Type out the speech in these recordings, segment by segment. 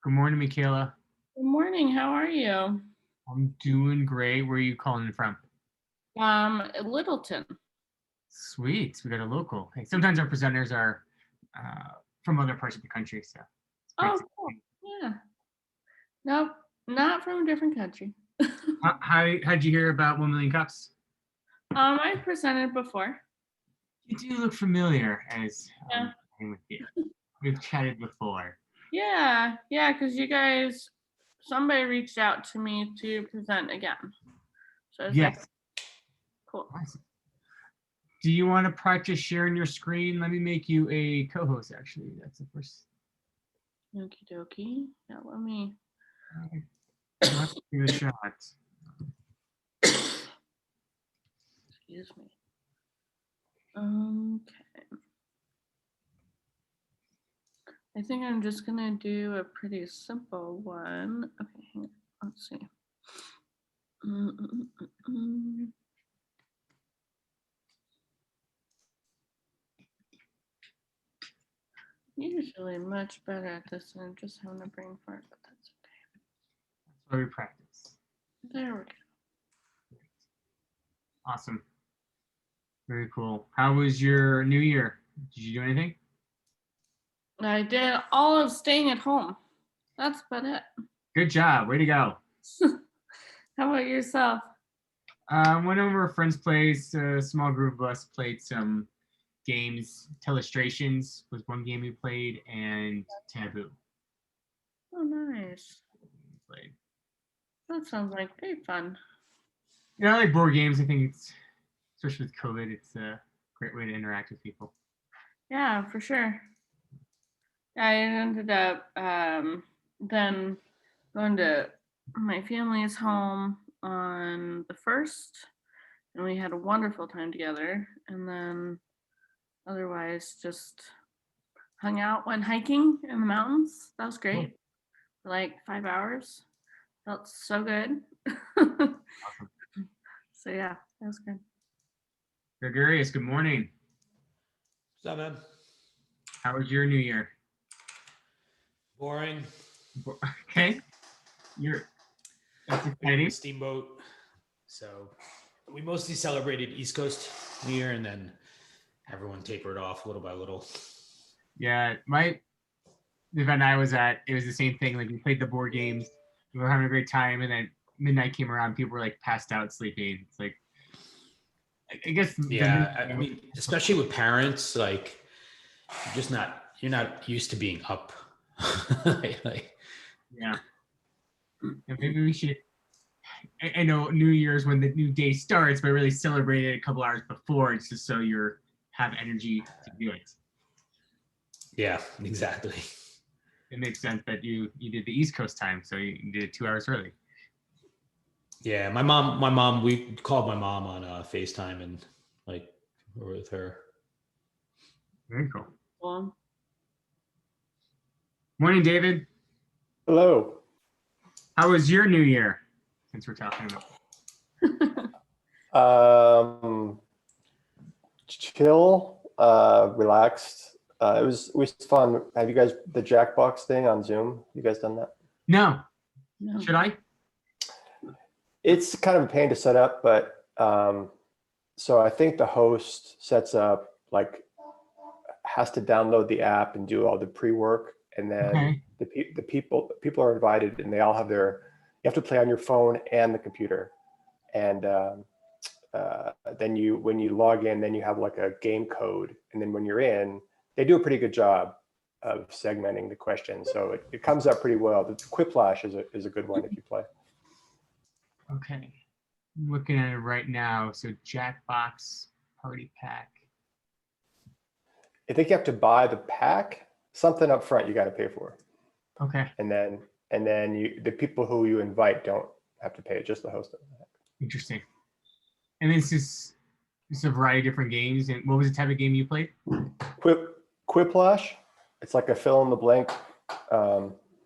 Good morning, Michaela. Good morning. How are you? I'm doing great. Where are you calling from? Littleton. Sweet. We got a local. Hey, sometimes our presenters are from other parts of the country, so it's great. Oh, cool. Yeah. Nope, not from a different country. How'd you hear about 1 Million Cups? I've presented before. You do look familiar as Yeah. with you. We've chatted before. Yeah, because somebody reached out to me to present again. So I was like, Yes. cool. Awesome. Do you want to practice sharing your screen? Let me make you a co-host, actually. That's the first. Okie dokie. Yeah, let me. Let's give it a shot. Excuse me. Okay. I think I'm just gonna do a pretty simple one. Okay, hang on. Let's see. Usually much better at this than just having a brain fart, but that's okay. That's why we practice. There we go. Awesome. Very cool. How was your New Year? Did you do anything? I did all of staying at home. That's about it. Good job. Way to go. How about yourself? Went over a friend's place. A small group of us played some games. Telestrations was one game we played, and Taboo. Oh, nice. Played. That sounds like great fun. Yeah, I like board games. I think it's, especially with COVID, it's a great way to interact with people. Yeah, for sure. I ended up then going to my family's home on the 1st, and we had a wonderful time together. And then otherwise just hung out, went hiking in the mountains. That was great. For like 5 hours. Felt so good. Awesome. So yeah, that was good. Gregarious, good morning. What's up, man? How was your New Year? Boring. Okay. That's exciting. Steamboat. So we mostly celebrated East Coast New Year, and then everyone tapered off little by little. Yeah, the event I was at, it was the same thing. Like we played the board games, we were having a great time, and then midnight came around, people were like passed out sleeping. It's like, I guess. Yeah, I mean, especially with parents, like you're not used to being up. Yeah. And maybe we should. I know New Year's when the new day starts, but really celebrate it a couple hours before. It's just so you're have energy to do it. Yeah, exactly. It makes sense that you did the East Coast time, so you did it 2 hours early. Yeah, my mom, we called my mom on FaceTime and like were with her. Very cool. Well, Morning, David. Hello. How was your New Year? Since we're talking about. Chill, relaxed. It was fun. Have you guys the Jackbox thing on Zoom? You guys done that? No. no. Should I? It's kind of a pain to set up, but so I think the host sets up like has to download the app and do all the pre-work, and then the people are invited, and they all have you have to play on your phone and the computer, and then when you log in, then you have like a game code, and then when you're in, they do a pretty good job of segmenting the questions, so it comes up pretty well. The Quiplash is a good one if you play. Okay, I'm looking at it right now. So Jackbox Party Pack. I think you have to buy the pack, something up front you got to pay for. Okay. And then the people who you invite don't have to pay, just the host of the pack. Interesting. And this is a variety of different games. And what was the type of game you played? Quiplash. It's like a fill in the blank,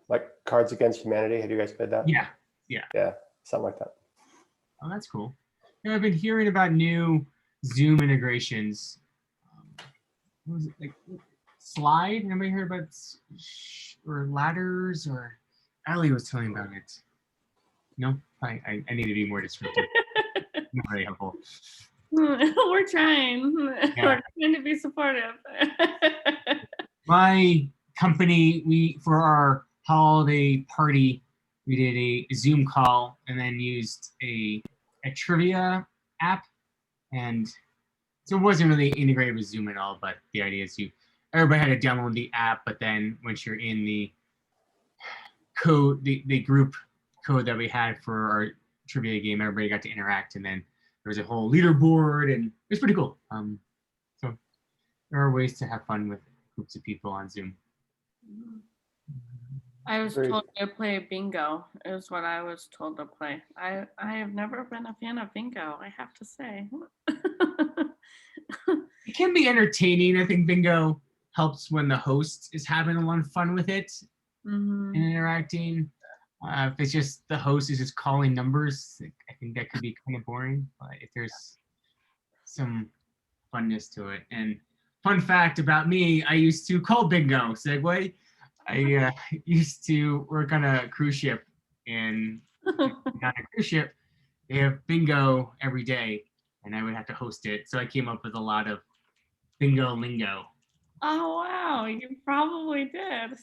like Cards Against Humanity. Have you guys played that? Yeah. Yeah, something like that. Oh, that's cool. You know, I've been hearing about new Zoom integrations. What was it, like Slide? Anybody heard about or ladders or Ali was telling me about it. No, I need to be more descriptive. Not very helpful. We're trying. Yeah. We're trying to be supportive. My company, for our holiday party, we did a Zoom call and then used a trivia app, and so it wasn't really integrated with Zoom at all. But the idea is everybody had to download the app, but then once you're in the code, the group code that we had for our trivia game, everybody got to interact, and then there was a whole leaderboard, and it was pretty cool. So there are ways to have fun with groups of people on Zoom. I was Very- told to play bingo, is what I was told to play. I have never been a fan of bingo, I have to say. It can be entertaining. I think bingo helps when the host is having a lot of fun with it Mhm. and interacting. If it's just the host is just calling numbers, I think that could be kind of boring. But if there's some funness to it, and fun fact about me, I used to call bingo. Segue. I used to work on a cruise ship, and on a cruise ship, they have bingo every day, and I would have to host it. So I came up with a lot of bingo lingo. Oh wow, you probably did.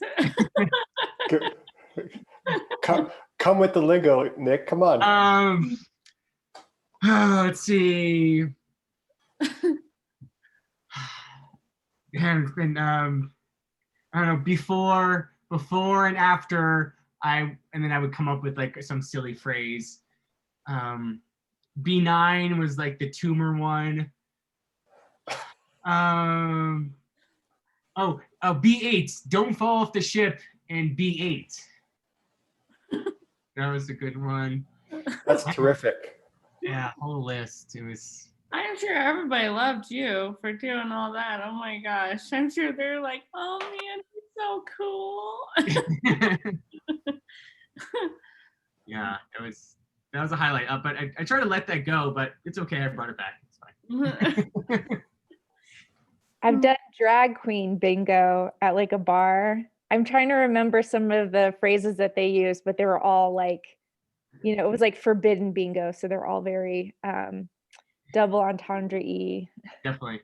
Come with the lingo, Nick. Come on. Let's see. Have been I don't know, before and after, and then I would come up with like some silly phrase. B9 was like the tumor one. B8, don't fall off the ship, and B8. That was a good one. That's terrific. Yeah, whole list. It was. I'm sure everybody loved you for doing all that. Oh my gosh. I'm sure they're like, oh man, he's so cool. Yeah, that was a highlight. But I tried to let that go, but it's okay. I brought it back. It's fine. I've done drag queen bingo at like a bar. I'm trying to remember some of the phrases that they used, but they were all like, it was like forbidden bingo. So they're all very double entendre-y. Definitely.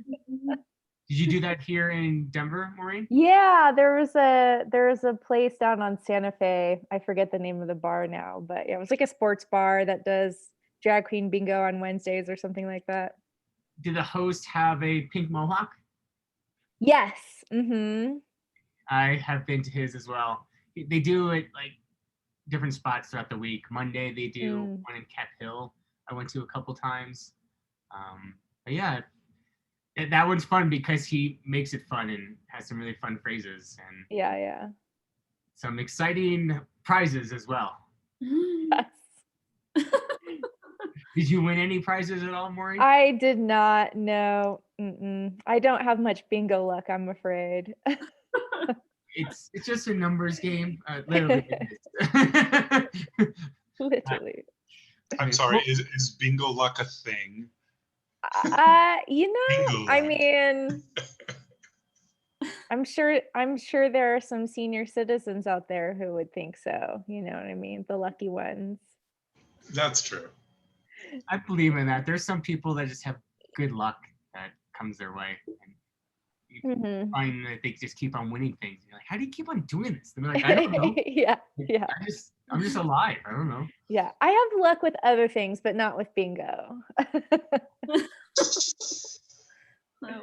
Did you do that here in Denver, Maureen? Yeah, there was a place down on Santa Fe. I forget the name of the bar now, but yeah, it was like a sports bar that does drag queen bingo on Wednesdays or something like that. Did the host have a pink mohawk? Yes. Mm-hmm. I have been to his as well. They do it like different spots throughout the week. Monday they do one in Cap Hill. I went to a couple times. But yeah, that one's fun because he makes it fun and has some really fun phrases and Yeah. some exciting prizes as well. Yes. Did you win any prizes at all, Maureen? I did not. No. I don't have much bingo luck, I'm afraid. It's just a numbers game. Literally. It is. Literally. I'm sorry, is bingo luck a thing? I luck. mean, I'm sure there are some senior citizens out there who would think so. You know what I mean? The lucky ones. That's true. I believe in that. There's some people that just have good luck that comes their way. And you find that they just keep on winning things. You're like, how do you keep on doing this? They're like, I don't know. Yeah. I'm just alive. I don't know. Yeah. I have luck with other things, but not with bingo.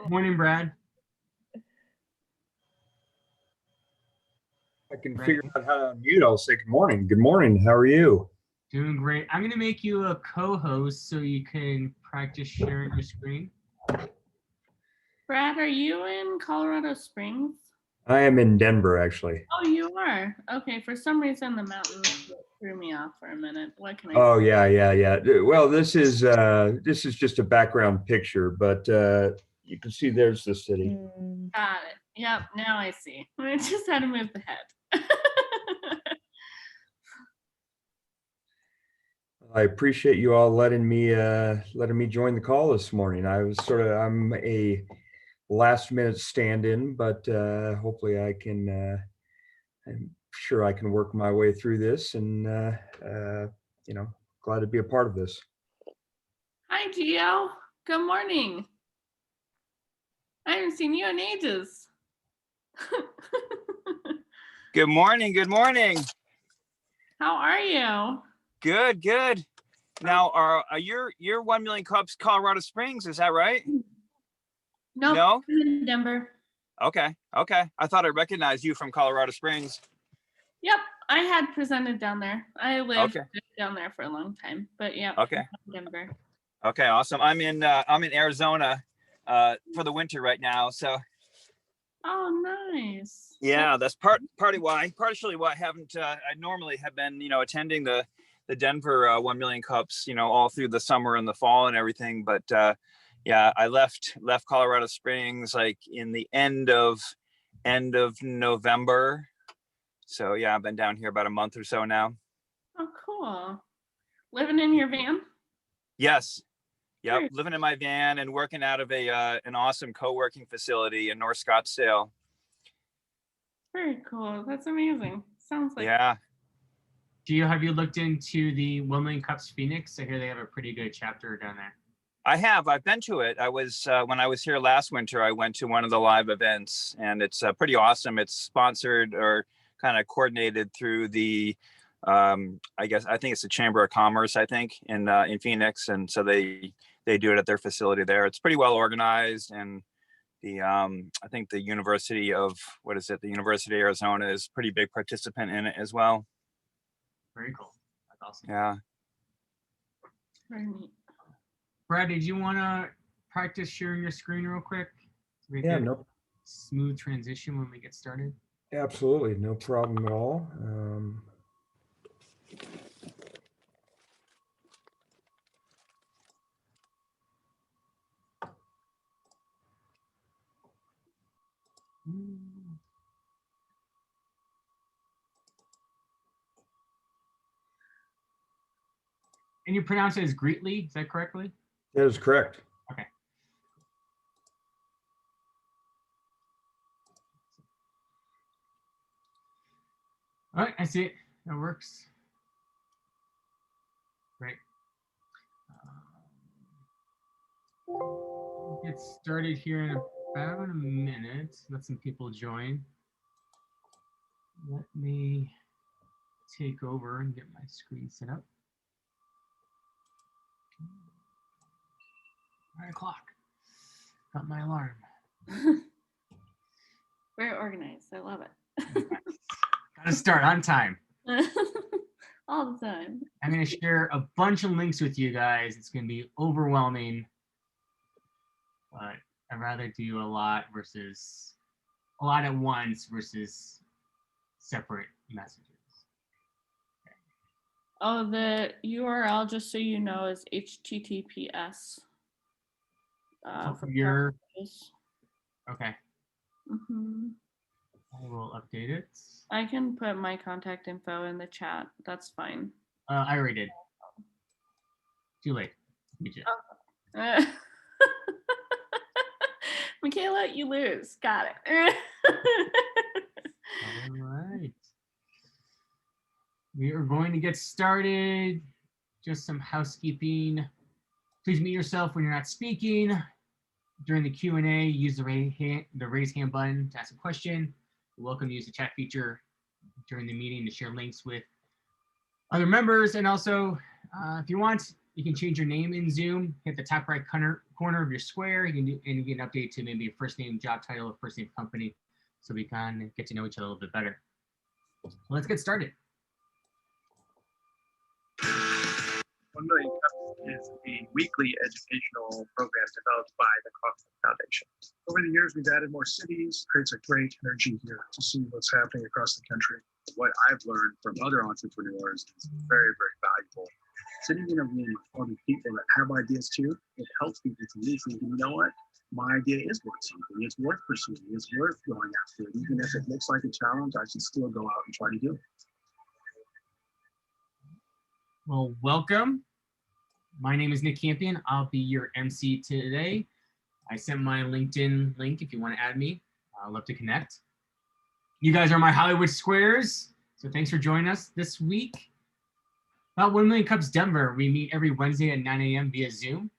Morning, Brad. I can figure out how to unmute. I'll say good morning. Good morning. How are you? Doing great. I'm going to make you a co-host so you can practice sharing your screen. Brad, are you in Colorado Springs? I am in Denver, actually. Oh, you are? Okay, for some reason the mountains threw me off for a minute. What can I Oh, yeah. Well, this is just a background picture, but you can see there's the city. Got it. Yep, now I see. I just had to move the head. I appreciate you all letting me join the call this morning. I'm a last minute stand-in, but hopefully I can sure I can work my way through this, and you know, glad to be a part of this. Hi, Gio. Good morning. I haven't seen you in ages. Good morning. Good morning. How are you? Good. Good. Now, are you're 1 Million Cups, Colorado Springs? Is that right? Nope, No? I'm in Denver. Okay. Okay. I thought I recognized you from Colorado Springs. Yep, I had presented down there. I lived Okay. down there for a long time, but yeah, Okay. Denver. Okay. Awesome. I'm in Arizona for the winter right now. So Oh, nice. yeah, that's partially why I haven't. I normally have been, attending the Denver 1 Million Cups, all through the summer and the fall and everything. But yeah, I left Colorado Springs like in the end of November. So yeah, I've been down here about a month or so now. Oh, cool. Living in your van? Yes. Yep. Great. Living in my van and working out of an awesome co-working facility in North Scottsdale. Very cool. That's amazing. Sounds like Yeah. Have you looked into the 1 Million Cups Phoenix? I hear they have a pretty good chapter down there. I have. I've been to it. I was when I was here last winter. I went to one of the live events, and it's pretty awesome. It's sponsored or kind of coordinated through the, I think it's the Chamber of Commerce. I think in Phoenix, and so they do it at their facility there. It's pretty well organized, and the I think the University of the University of Arizona is a pretty big participant in it as well. Very cool. That's awesome. Yeah. very neat. Brad, did you want to practice sharing your screen real quick? So we Yeah, get no, smooth transition when we get started. absolutely, no problem at all. And you pronounce it as Greetly, is that correctly? That is correct. Okay. All right, I see it. That works. Great. We'll get started here in about a minute. Let some people join. Let me take over and get my screen set up. 9 o'clock. Got my alarm. Very organized. I love it. Gotta start on time. All the time. I'm gonna share a bunch of links with you guys. It's gonna be overwhelming, but I'd rather do a lot at once versus separate messages. Oh, the URL, just so you know, is HTTPS. For your purposes. okay. Mhm. I will update it. I can put my contact info in the chat. That's fine. I already did. Too late. You did. Michaela, you lose. Got it. All right. We are going to get started. Just some housekeeping. Please mute yourself when you're not speaking. During the Q&A, use the raise hand button to ask a question. You're welcome to use the chat feature during the meeting to share links with other members. And also, if you want, you can change your name in Zoom. Hit the top right corner of your square. You can get an update to maybe your first name, job title, or first name company, so we can get to know each other a little bit better. Let's get started. 1 Million Cups is a weekly educational program developed by the Koaches Foundation. Over the years, we've added more cities, creates a great energy here to see what's happening across the country. What I've learned from other entrepreneurs is very, very valuable. Sitting in a room with other people that have ideas too, it helps people to really think, you know what? My idea is worth something. It's worth pursuing. It's worth going after. Even if it looks like a challenge, I should still go out and try to do it. Well, welcome. My name is Nick Campion. I'll be your MC today. I sent my LinkedIn link if you want to add me. I'd love to connect. You guys are my Hollywood squares. So thanks for joining us this week. About 1 Million Cups Denver, we meet every Wednesday at 9 a.m. via Zoom.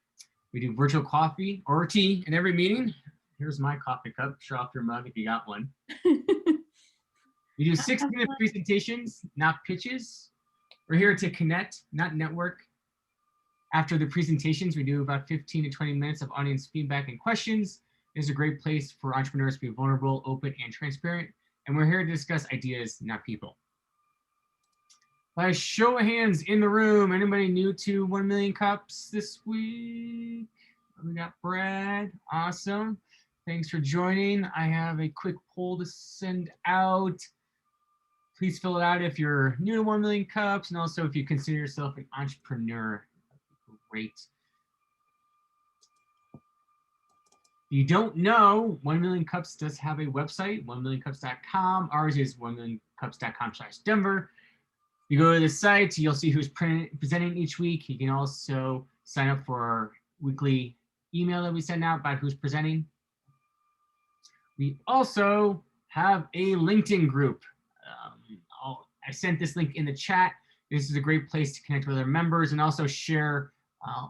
We do virtual coffee or tea in every meeting. Here's my coffee cup. Show off your mug if you got one. We do 6-minute presentations, not pitches. We're here to connect, not network. After the presentations, we do about 15 to 20 minutes of audience feedback and questions. It's a great place for entrepreneurs to be vulnerable, open, and transparent. And we're here to discuss ideas, not people. By show of hands in the room, anybody new to 1 Million Cups this week? We got Brad. Awesome. Thanks for joining. I have a quick poll to send out. Please fill it out if you're new to 1 Million Cups, and also if you consider yourself an entrepreneur. Great. If you don't know, 1 Million Cups does have a website, 1millioncups.com. Ours is 1millioncups.com/Denver. You go to the site, you'll see who's presenting each week. You can also sign up for our weekly email that we send out about who's presenting. We also have a LinkedIn group. I sent this link in the chat. This is a great place to connect with other members and also share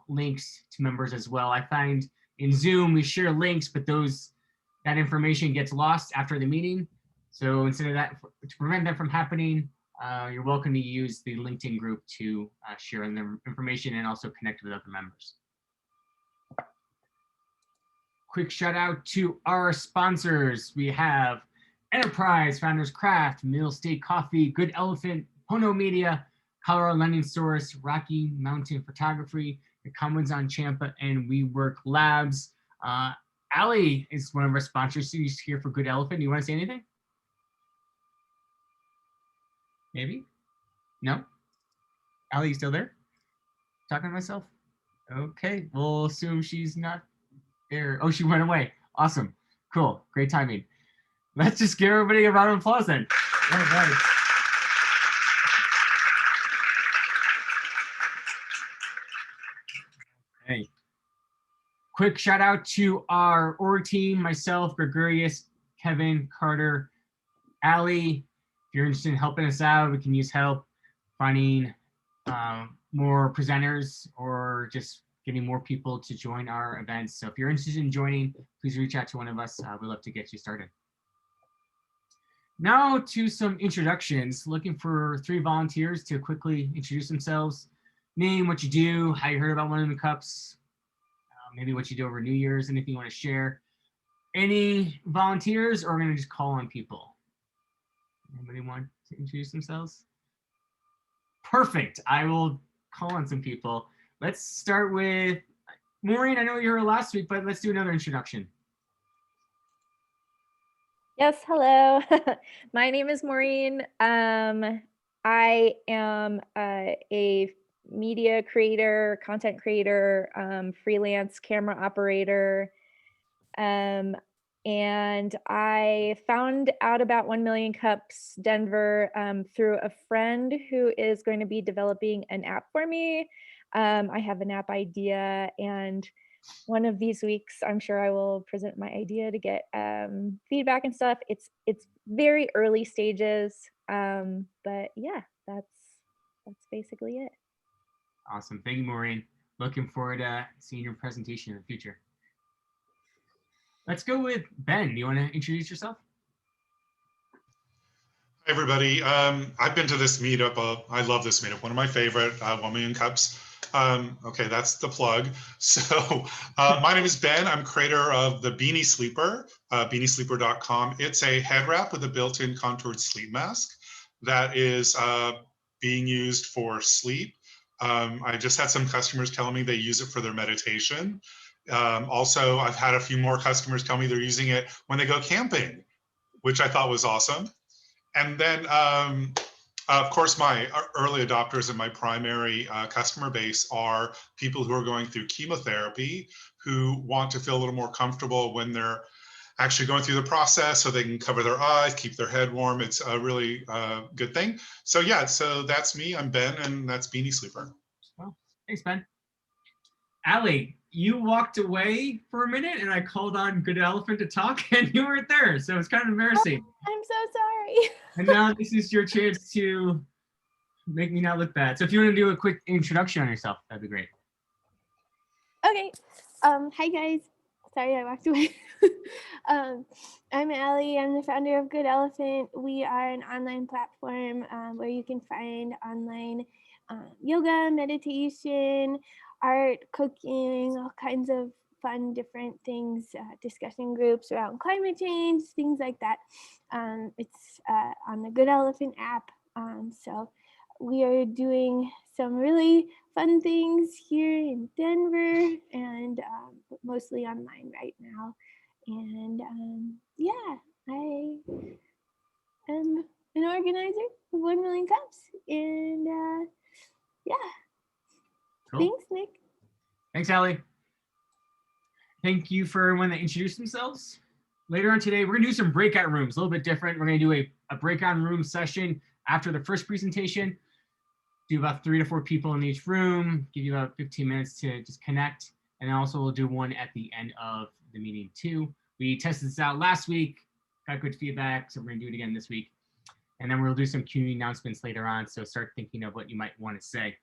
links to members as well. I find in Zoom, we share links, but that information gets lost after the meeting. So instead of that, to prevent that from happening, you're welcome to use the LinkedIn group to share their information and also connect with other members. Quick shout out to our sponsors. We have Enterprise, Founders Craft, Mill State Coffee, Good Elephant, Pono Media, Colorado Lending Source, Rocky Mountain Photography, The Commons on Champa, and We Work Labs. Ali is one of our sponsors. She's here for Good Elephant. Do you want to say anything? Maybe? No? Ali, you still there? Talking to myself? Okay, we'll assume she's not there. Oh, she went away. Awesome. Cool. Great timing. Let's just give everybody a round of applause then. All right. Hey. Quick shout out to our org team, myself, Gregorius, Kevin, Carter, Ali. If you're interested in helping us out, we can use help finding more presenters or just getting more people to join our events. So if you're interested in joining, please reach out to one of us. We'd love to get you started. Now to some introductions. Looking for 3 volunteers to quickly introduce themselves. Name, what you do, how you heard about 1 Million Cups, maybe what you do over New Year's, anything you want to share. Any volunteers, or we're going to just call on people? Anybody want to introduce themselves? Perfect. I will call on some people. Let's start with Maureen. I know you were here last week, but let's do another introduction. Yes, hello. My name is Maureen. I am a media creator, content creator, freelance camera operator. And I found out about 1 Million Cups Denver through a friend who is going to be developing an app for me. I have an app idea, and one of these weeks, I'm sure I will present my idea to get feedback and stuff. It's very early stages, but yeah, that's basically it. Awesome. Thank you, Maureen. Looking forward to seeing your presentation in the future. Let's go with Ben. Do you want to introduce yourself? Hi, everybody. I've been to this meetup. I love this meetup. One of my favorite, 1 Million Cups. Okay, that's the plug. So my name is Ben. I'm creator of the Beanie Sleeper, beaniesleeper.com. It's a head wrap with a built-in contoured sleep mask that is being used for sleep. I just had some customers telling me they use it for their meditation. Also, I've had a few more customers tell me they're using it when they go camping, which I thought was awesome. And then, of course, my early adopters and my primary customer base are people who are going through chemotherapy, who want to feel a little more comfortable when they're actually going through the process, so they can cover their eyes, keep their head warm. It's a really good thing. So yeah, so that's me. I'm Ben, and that's Beanie Sleeper. Well, thanks, Ben. Ali, you walked away for a minute and I called on Good Elephant to talk and you weren't there. So it's kind of embarrassing. I'm so sorry. And now this is your chance to make me not look bad. So if you want to do a quick introduction on yourself, that'd be great. Okay. Hi guys. Sorry I walked away. I'm Allie. I'm the founder of Good Elephant. We are an online platform where you can find online yoga, meditation, art, cooking, all kinds of fun, different things, discussion groups around climate change, things like that. It's on the Good Elephant app. So we are doing some really fun things here in Denver and mostly online right now. And yeah, I am an organizer of 1 Million Cups. And yeah, Cool. Thanks, Nick. Thanks, Allie. Thank you for everyone that introduced themselves. Later on today, we're gonna do some breakout rooms, a little bit different. We're gonna do a breakout room session after the first presentation. Do about 3 to 4 people in each room, give you about 15 minutes to just connect. And then also we'll do one at the end of the meeting too. We tested this out last week, got good feedback, so we're gonna do it again this week. And then we'll do some community announcements later on, so start thinking of what you might want to say.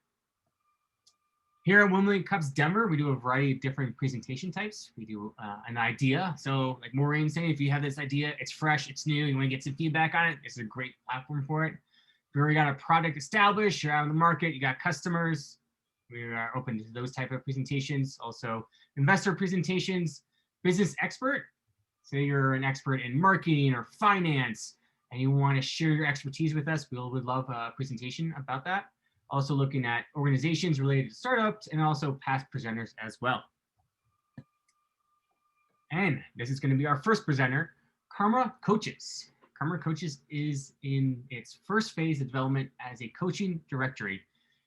Here at 1 Million Cups Denver, we do a variety of different presentation types. We do an idea. So like Maureen saying, if you have this idea, it's fresh, it's new, you want to get some feedback on it, it's a great platform for it. If you already got a product established, you're out in the market, you got customers, we are open to those type of presentations. Also investor presentations, business expert. Say you're an expert in marketing or finance and you want to share your expertise with us, we would love a presentation about that. Also looking at organizations related to startups and also past presenters as well. And this is going to be our first presenter, Karma Koaches. Karma Koaches is in its first phase of development as a coaching directory.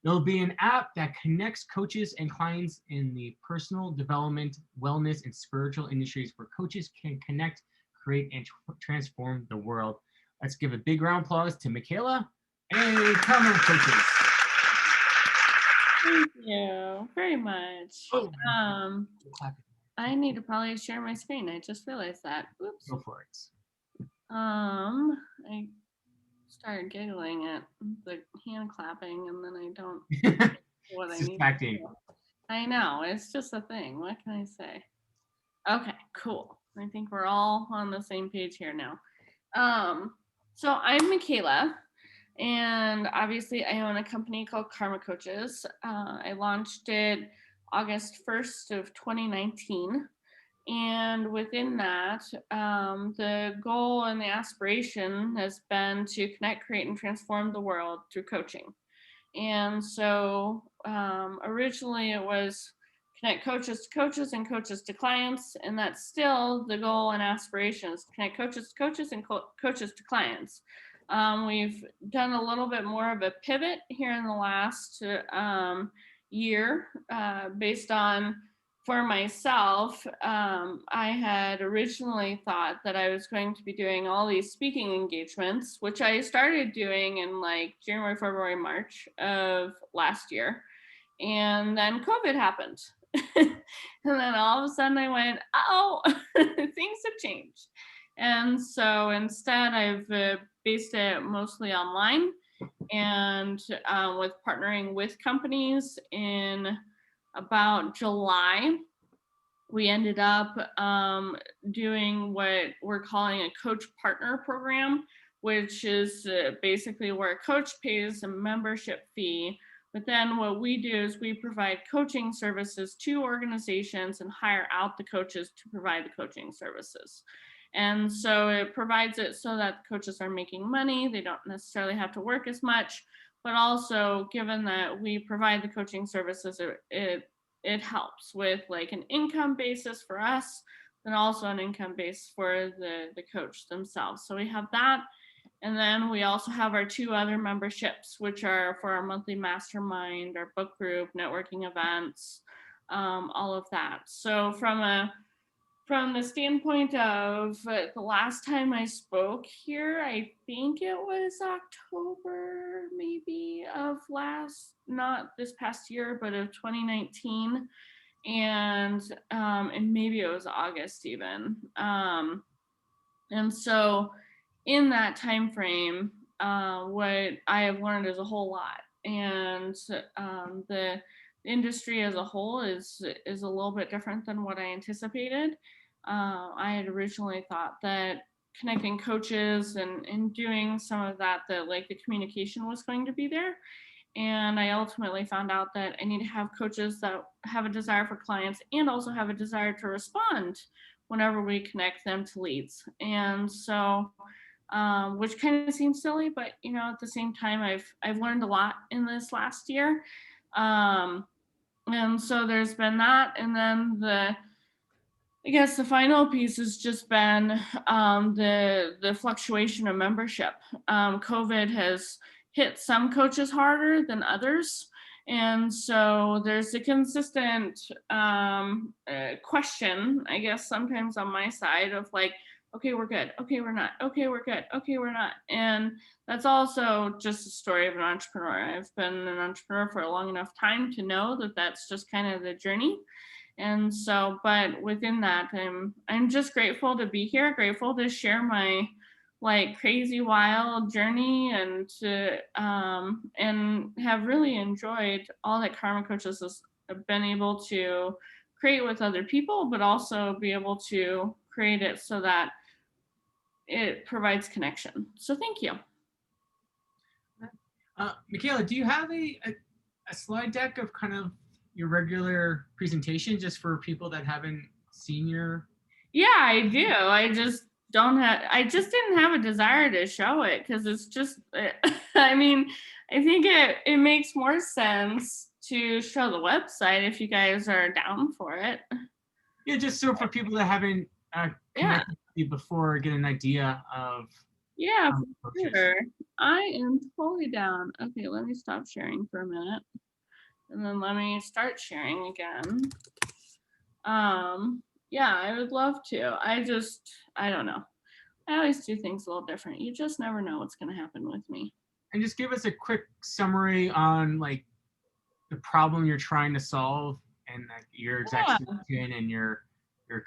It'll be an app that connects coaches and clients in the personal development, wellness, and spiritual industries where coaches can connect, create, and transform the world. Let's give a big round of applause to Michaela and Karma Koaches. Thank you very much. Oh. I need to probably share my screen. I just realized that. Oops. Go for it. I started giggling at the hand clapping, and then I don't know what I need to do. I know, it's just a thing. What can I say? Okay, cool. I think we're all on the same page here now. So I'm Michaela, and obviously I own a company called Karma Koaches. I launched it August 1st of 2019. And within that, the goal and the aspiration has been to connect, create, and transform the world through coaching. And so originally it was connect coaches to coaches and coaches to clients. And that's still the goal and aspirations, connect coaches to coaches and coaches to clients. We've done a little bit more of a pivot here in the last year based on, for myself, I had originally thought that I was going to be doing all these speaking engagements, which I started doing in like January, February, March of last year. And then COVID happened. And then all of a sudden I went, oh, things have changed. And so instead I've based it mostly online and with partnering with companies. In about July, we ended up doing what we're calling a coach partner program, which is basically where a coach pays a membership fee. But then what we do is we provide coaching services to organizations and hire out the coaches to provide the coaching services. And so it provides it so that the coaches are making money. They don't necessarily have to work as much, but also given that we provide the coaching services, it helps with like an income basis for us, and also an income base for the coach themselves. So we have that. And then we also have our 2 other memberships, which are for our monthly mastermind, our book group, networking events, all of that. So from the standpoint of the last time I spoke here, I think it was October maybe of not this past year, but of 2019. and maybe it was August even. And so in that time frame, what I have learned is a whole lot, and the industry as a whole is a little bit different than what I anticipated. I had originally thought that connecting coaches and doing some of that like the communication was going to be there. And I ultimately found out that I need to have coaches that have a desire for clients and also have a desire to respond whenever we connect them to leads. And so, which kind of seems silly, but at the same time, I've learned a lot in this last year. And so there's been that, and then I guess the final piece has just been the fluctuation of membership. COVID has hit some coaches harder than others. And so there's a consistent question, I guess, sometimes on my side of like, okay, we're good. Okay, we're not. Okay, we're good. Okay, we're not. And that's also just a story of an entrepreneur. I've been an entrepreneur for a long enough time to know that that's just kind of the journey. And so, but within that, I'm just grateful to be here, grateful to share my like crazy wild journey, and to and have really enjoyed all that Karma Coaches has been able to create with other people, but also be able to create it so that it provides connection. So thank you. Michaela, do you have a slide deck of kind of your regular presentation just for people that haven't seen your? Yeah, I do. I just didn't have a desire to show it because it's just, I mean, I think it makes more sense to show the website if you guys are down for it. Yeah, just so for people that haven't connected with you before, get an idea of. Yeah, for sure. I am totally down. Okay, let me stop sharing for a minute. And then let me start sharing again. Yeah, I would love to. I don't know. I always do things a little different. You just never know what's going to happen with me. And just give us a quick summary on like the problem you're trying to solve and like your exact solution and your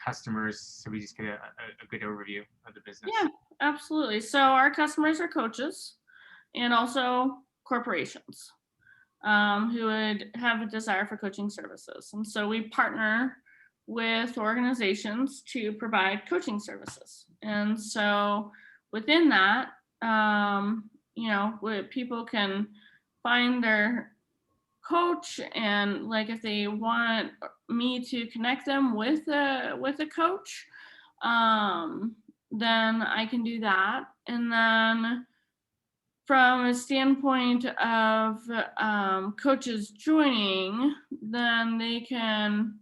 customers, so we just get a good overview of the business. Yeah, absolutely. So our customers are coaches and also corporations who would have a desire for coaching services. And so we partner with organizations to provide coaching services. And so within that, people can find their coach, and like if they want me to connect them with a coach, then I can do that. And then from a standpoint of coaches joining, then they can,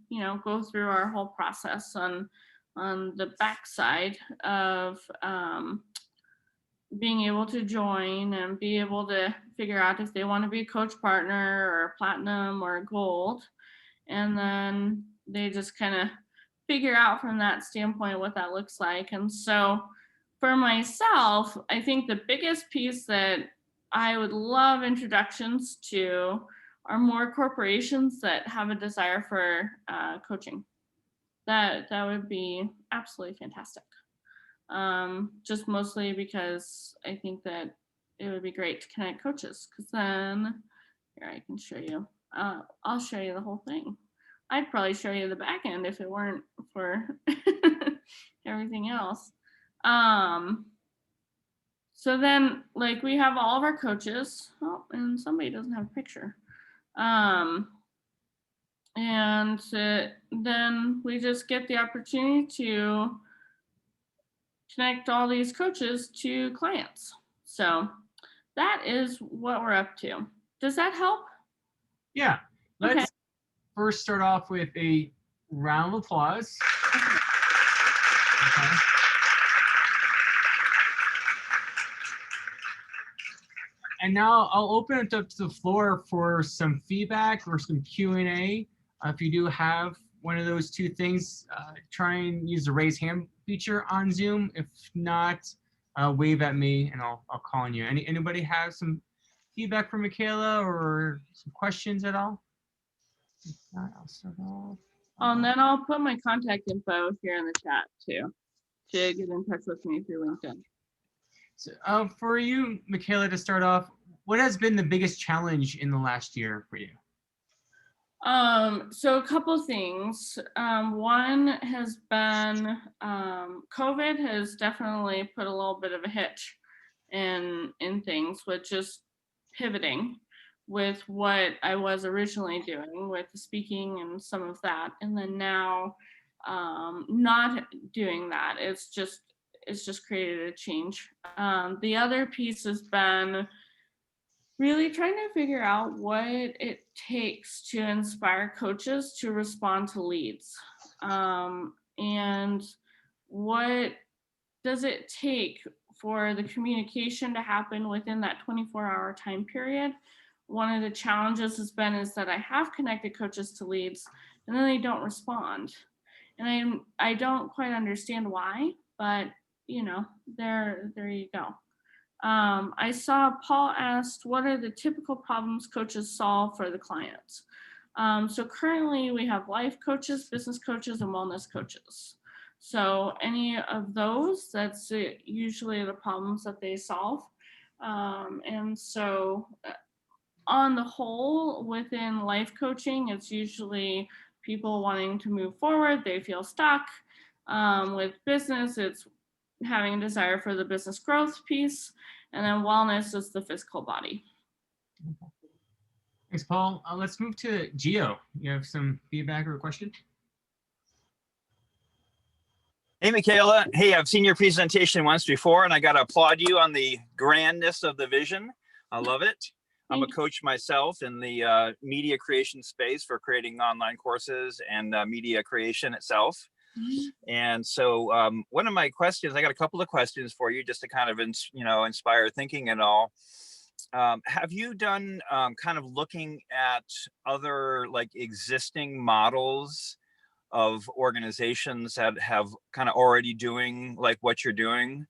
go through our whole process on the backside of being able to join and be able to figure out if they want to be a coach partner or platinum or gold. And then they just kind of figure out from that standpoint what that looks like. And so for myself, I think the biggest piece that I would love introductions to are more corporations that have a desire for coaching. That would be absolutely fantastic. Just mostly because I think that it would be great to connect coaches, because then here I can show you. I'll show you the whole thing. I'd probably show you the back end if it weren't for everything else. So then, like, we have all of our coaches. Oh, and somebody doesn't have a picture. And then we just get the opportunity to connect all these coaches to clients. So that is what we're up to. Does that help? Yeah. Let's first start off with a round of applause. Okay. And now I'll open it up to the floor for some feedback or some Q&A. If you do have one of those two things, try and use the raise hand feature on Zoom. If not, wave at me and I'll call on you. Anybody have some feedback for Michaela or some questions at all? If not, I'll start off. And then I'll put my contact info here in the chat too, to get in touch with me through LinkedIn. So, for you, Michaela, to start off, what has been the biggest challenge in the last year for you? So a couple things. One has been COVID has definitely put a little bit of a hitch in things with just pivoting with what I was originally doing with the speaking and some of that, and then now not doing that. It's just created a change. The other piece has been really trying to figure out what it takes to inspire coaches to respond to leads. And what does it take for the communication to happen within that 24-hour time period? One of the challenges has been is that I have connected coaches to leads and then they don't respond. And I don't quite understand why, but you know, there you go. I saw Paul asked, what are the typical problems coaches solve for the clients? So currently we have life coaches, business coaches, and wellness coaches. So any of those, that's usually the problems that they solve. And so on the whole, within life coaching, it's usually people wanting to move forward. They feel stuck. With business, it's having a desire for the business growth piece, and then wellness is the physical body. Thanks, Paul. Let's move to Gio. You have some feedback or a question? Hey, Michaela. Hey, I've seen your presentation once before, and I got to applaud you on the grandness of the vision. I love it. I'm a coach myself in the media creation space for creating online courses and media creation itself. And so one of my questions, I got a couple of questions for you just to kind of, inspire thinking and all. Have you done kind of looking at other like existing models of organizations that have kind of already doing like what you're doing?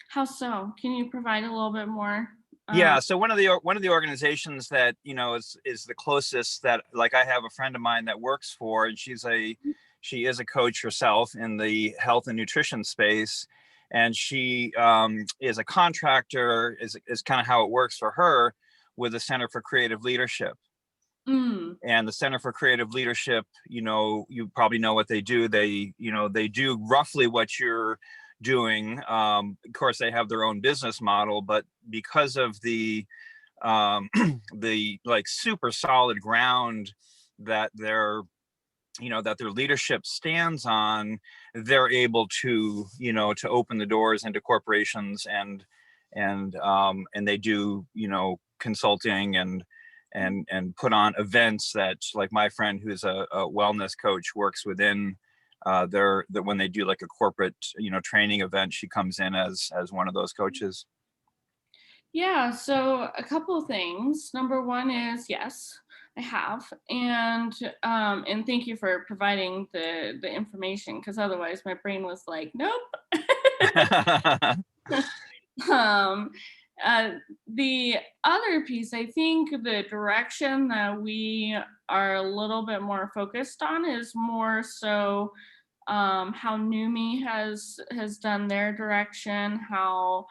How so? Can you provide a little bit more? Yeah, so one of the organizations that is the closest that, like, I have a friend of mine that works for, and she is a coach herself in the health and nutrition space, and she is a contractor, is kind of how it works for her, with the Center for Creative Leadership. And the Center for Creative Leadership, you probably know what they do. They do roughly what you're doing. Of course, they have their own business model, but because of the the like super solid ground that their leadership stands on, they're able to to open the doors into corporations and they do consulting and put on events that, like, my friend who's a wellness coach works within that when they do like a corporate training event, she comes in as one of those coaches. Yeah, so a couple of things. Number one is, yes, I have, and thank you for providing the information, because otherwise my brain was like, nope. The other piece, I think the direction that we are a little bit more focused on is more so how Numi has done their direction, how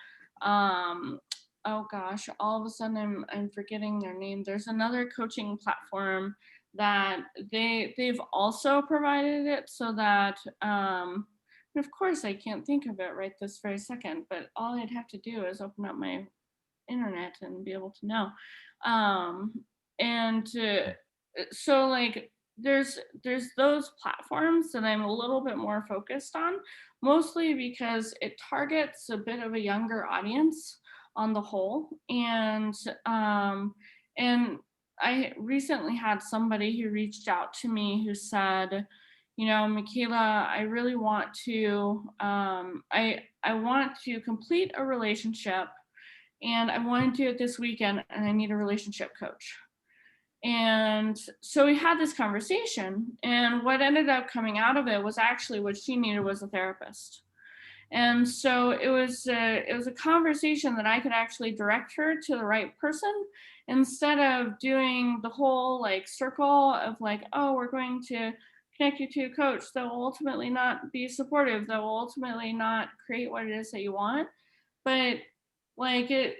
oh gosh, all of a sudden I'm forgetting their name. There's another coaching platform that they've also provided it so that and of course I can't think of it right this very second, but all I'd have to do is open up my internet and be able to know. So like there's those platforms that I'm a little bit more focused on, mostly because it targets a bit of a younger audience on the whole. And I recently had somebody who reached out to me who said, Michaela, I really want to I want to complete a relationship, and I want to do it this weekend, and I need a relationship coach. And so we had this conversation, and what ended up coming out of it was actually what she needed was a therapist. And so it was a conversation that I could actually direct her to the right person instead of doing the whole like circle of like, oh, we're going to connect you to a coach that will ultimately not be supportive, that will ultimately not create what it is that you want. But like it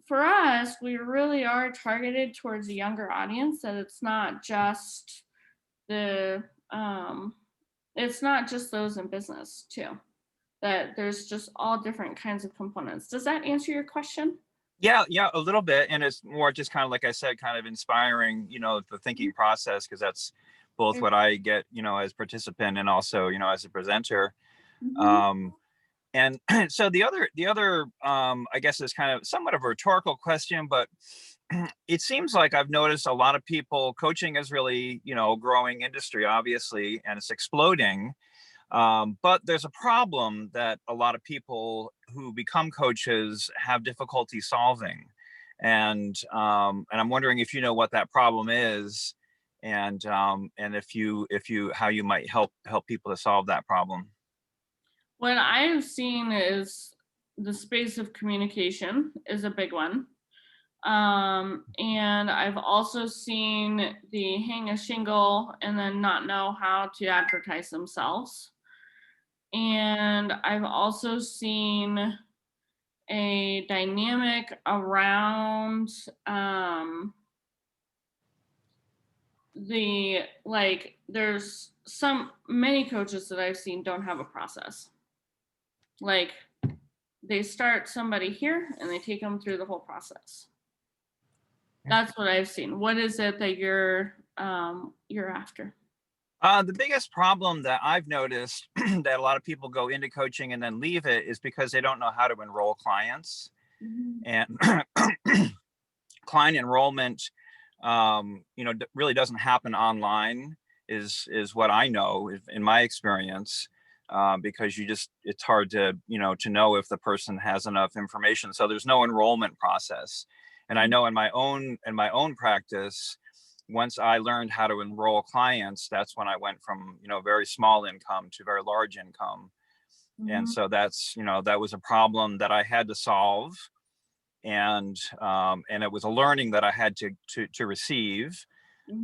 for us, we really are targeted towards a younger audience, that it's not just the it's not just those in business too, that there's just all different kinds of components. Does that answer your question? Yeah, a little bit. And it's more just kind of, like I said, kind of inspiring, the thinking process, because that's both what I get, as participant and also, as a presenter. And so the other I guess is kind of somewhat of a rhetorical question, but it seems like I've noticed a lot of people, coaching is really, growing industry, obviously, and it's exploding. But there's a problem that a lot of people who become coaches have difficulty solving. And I'm wondering if you know what that problem is, and if you how you might help people to solve that problem. What I've seen is the space of communication is a big one. And I've also seen the hang a shingle and then not know how to advertise themselves. And I've also seen a dynamic around there's many coaches that I've seen don't have a process. Like they start somebody here and they take them through the whole process. That's what I've seen. What is it that you're after? The biggest problem that I've noticed that a lot of people go into coaching and then leave it is because they don't know how to enroll clients. And client enrollment, really doesn't happen online, is what I know in my experience, because it's hard to know if the person has enough information. So there's no enrollment process. And I know in my own practice, once I learned how to enroll clients, that's when I went from, very small income to very large income. And so that's, that was a problem that I had to solve. And it was a learning that I had to receive.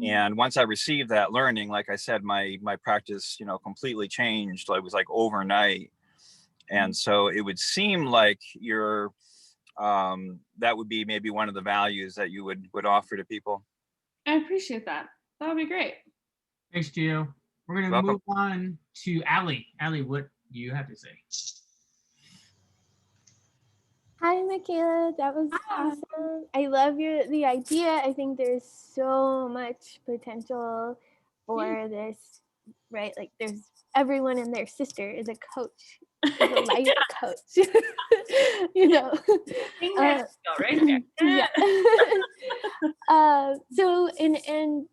And once I received that learning, like I said, my practice, completely changed. It was like overnight. And so it would seem like that would be maybe one of the values that you would offer to people. I appreciate that. That would be great. Thanks, Gio. We're going to move on to Allie. Allie, what do you have to say? Hi, Michaela. That was awesome. I love the idea. I think there's so much potential for this, right? Like there's everyone and their sister is a coach, is a life coach. Right there. Yeah. So and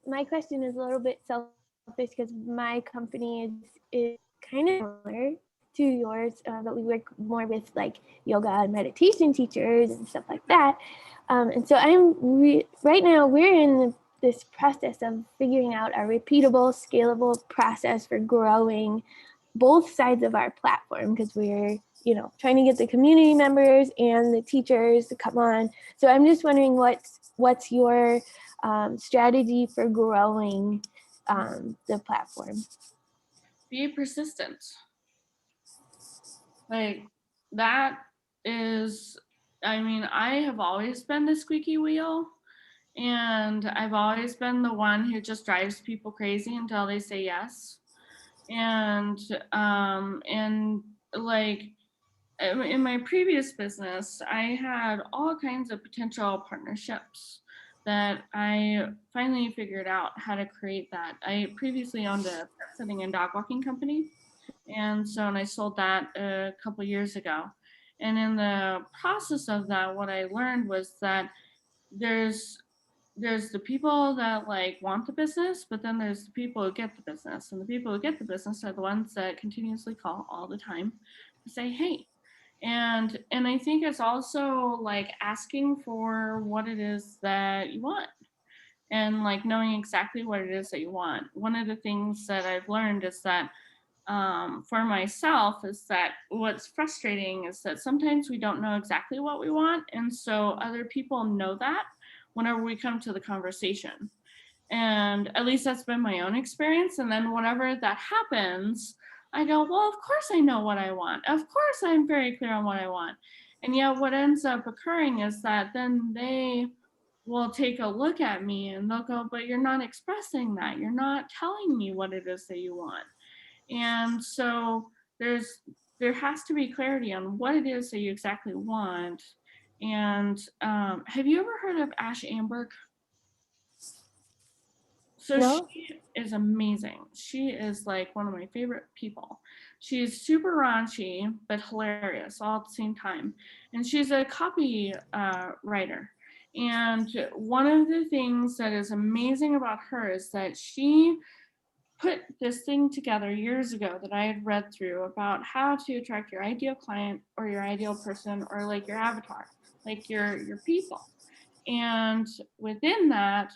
my question is a little bit selfish because my company is kind of similar to yours, but we work more with like yoga and meditation teachers and stuff like that. And so right now we're in this process of figuring out a repeatable, scalable process for growing both sides of our platform, because we're trying to get the community members and the teachers to come on. So I'm just wondering what's your strategy for growing the platform? Be persistent. Like that is, I have always been the squeaky wheel, and I've always been the one who just drives people crazy until they say yes. And like in my previous business, I had all kinds of potential partnerships that I finally figured out how to create that. I previously owned a pet sitting and dog walking company. And I sold that a couple years ago. And in the process of that, what I learned was that there's the people that like want the business, but then there's the people who get the business. And the people who get the business are the ones that continuously call all the time to say, hey. And I think it's also like asking for what it is that you want, and like knowing exactly what it is that you want. One of the things that I've learned is that for myself is that what's frustrating is that sometimes we don't know exactly what we want. And so other people know that whenever we come to the conversation. And at least that's been my own experience. And then whenever that happens, I go, well, of course I know what I want. Of course I'm very clear on what I want. And yet what ends up occurring is that then they will take a look at me and they'll go, but you're not expressing that. You're not telling me what it is that you want. And so there has to be clarity on what it is that you exactly want. And have you ever heard of Ash Amberg? So No. she is amazing. She is like one of my favorite people. She's super raunchy, but hilarious all at the same time. And she's a copy writer. And one of the things that is amazing about her is that she put this thing together years ago that I had read through about how to attract your ideal client or your ideal person or like your avatar, like your people. And within that,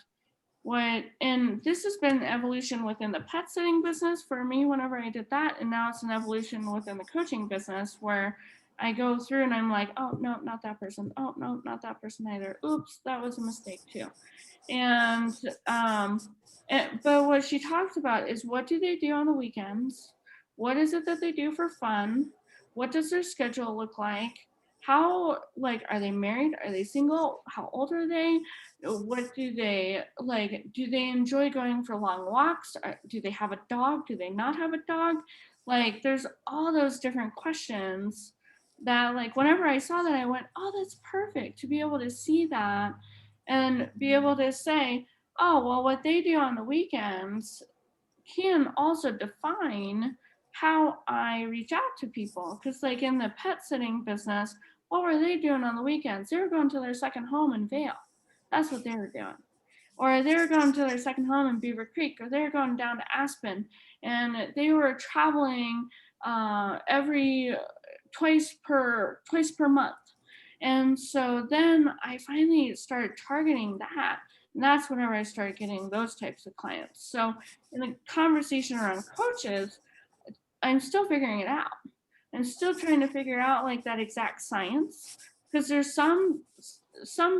and this has been evolution within the pet sitting business for me whenever I did that, and now it's an evolution within the coaching business where I go through and I'm like, oh no, not that person. Oh no, not that person either. Oops, that was a mistake too. And but what she talks about is what do they do on the weekends? What is it that they do for fun? What does their schedule look like? How, like, are they married? Are they single? How old are they? What do they like? Do they enjoy going for long walks? Do they have a dog? Do they not have a dog? Like, there's all those different questions that, like, whenever I saw that, I went, oh, that's perfect to be able to see that and be able to say, oh, well, what they do on the weekends can also define how I reach out to people. Because, like, in the pet sitting business, what were they doing on the weekends? They were going to their second home in Vail. That's what they were doing. Or they were going to their second home in Beaver Creek, or they were going down to Aspen, and they were traveling every twice per month. And so then I finally started targeting that. And that's whenever I started getting those types of clients. So in the conversation around coaches, I'm still figuring it out. I'm still trying to figure out like that exact science, because there's some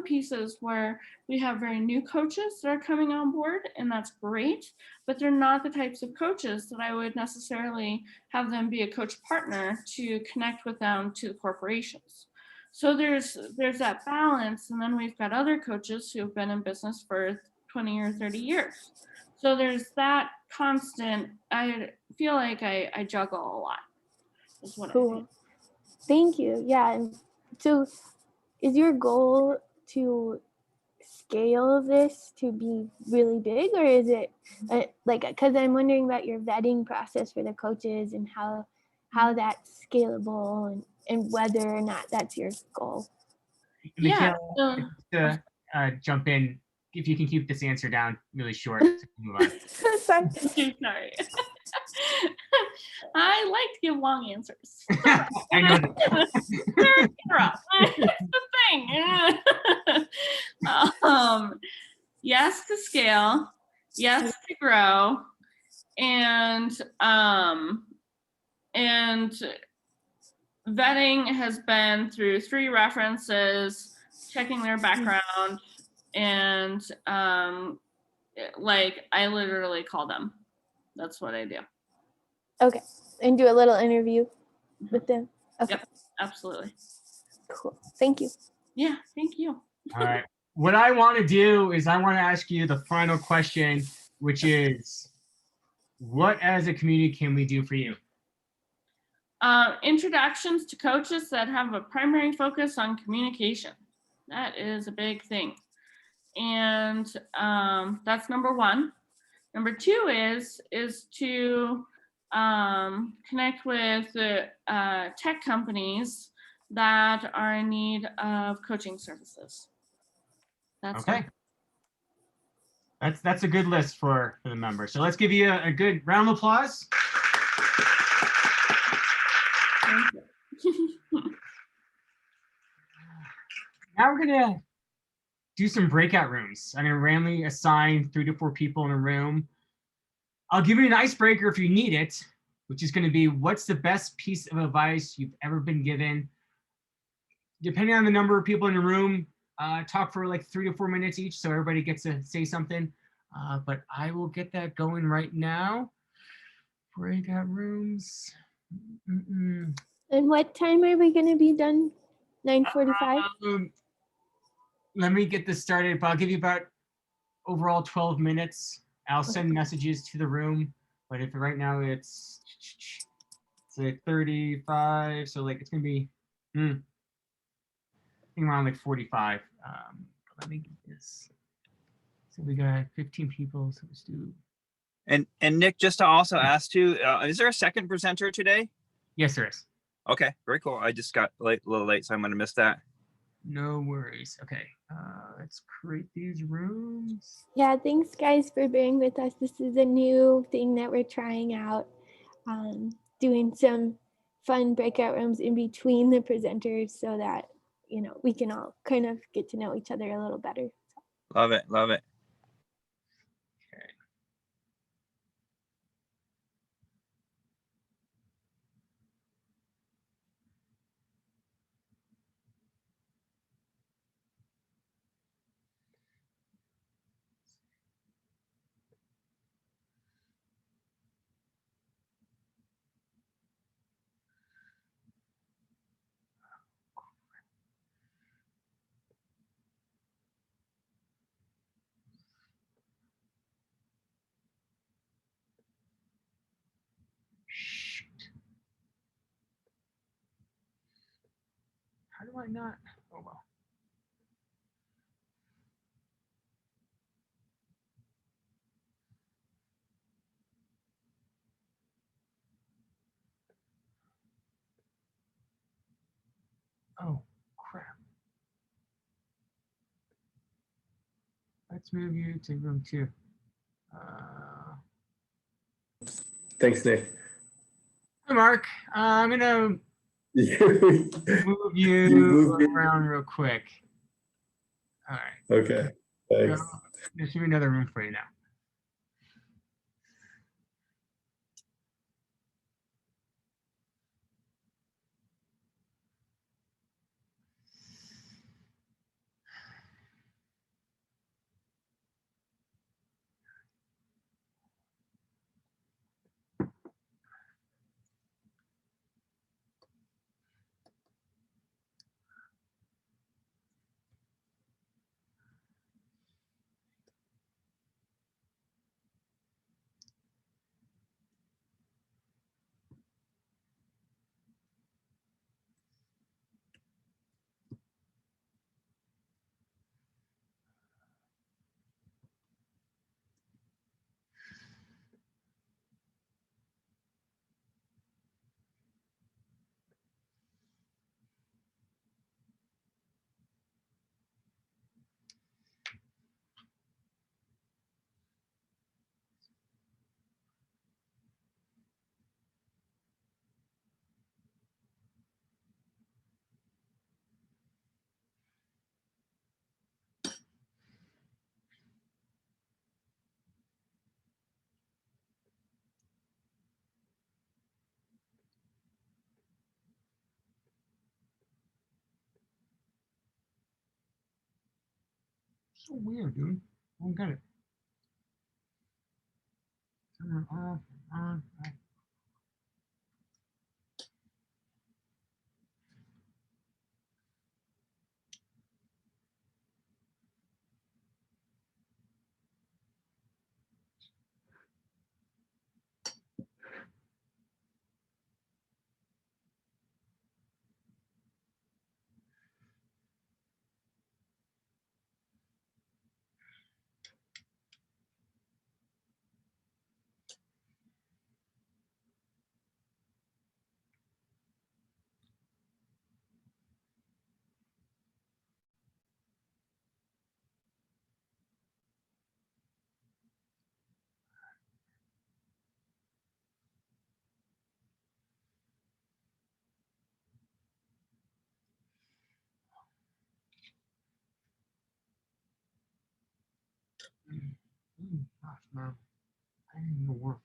pieces where we have very new coaches that are coming on board, and that's great, but they're not the types of coaches that I would necessarily have them be a coach partner to connect with them to the corporations. So there's that balance, and then we've got other coaches who have been in business for 20 or 30 years. So there's that constant, I feel like I juggle a lot. Is what Cool. I think. Thank you. Yeah. And so is your goal to scale this to be really big, or is it like, because I'm wondering about your vetting process for the coaches and how that's scalable and whether or not that's your goal. Yeah. Michaela, to jump in, if you can keep this answer down really short. So move on. Sorry. Sorry. I like to give long answers. I know that. It's the thing. Yes to scale, yes to grow, and vetting has been through 3 references, checking their background, and like I literally call them. That's what I do. Okay. And do a little interview with them. Okay. Yep, absolutely. Cool. Thank you. Yeah, thank you. All right. What I want to do is I want to ask you the final question, which is, what as a community can we do for you? Introductions to coaches that have a primary focus on communication. That is a big thing. And that's number 1. Number 2 is to connect with tech companies that are in need of coaching services. That's okay. That's a good list for the members. So let's give you a good round of applause. Thank you. Now we're gonna do some breakout rooms. I'm gonna randomly assign 3 to 4 people in a room. I'll give you an icebreaker if you need it. which is going to be what's the best piece of advice you've ever been given. Depending on the number of people in the room, talk for like 3 to 4 minutes each, so everybody gets to say something. But I will get that going right now. Breakout rooms. And what time are we going to be done? 9:45? Let me get this started, but I'll give you about overall 12 minutes. I'll send messages to the room, but if right now it's like 35, so like it's gonna be I think around like 45. Let me get this. So we got 15 people, so let's do. And Nick, just to also ask too, is there a second presenter today? Yes, there is. Okay, very cool. I just got a little late, so I'm gonna miss that. No worries. Okay, let's create these rooms. Yeah, thanks guys for bearing with us. This is a new thing that we're trying out, doing some fun breakout rooms in between the presenters so that, we can all kind of get to know each other a little better. Love it, love it. Okay. Shoot. How do I not? Oh well. Oh crap. Let's move you to room 2. Thanks, Nick. Hi, Mark. I'm gonna You move you moved me. around real quick. All right. Okay, thanks. So, there's another room for you now. So weird, dude. I don't get it. Turn off, on, off. Gosh, man. I didn't even work.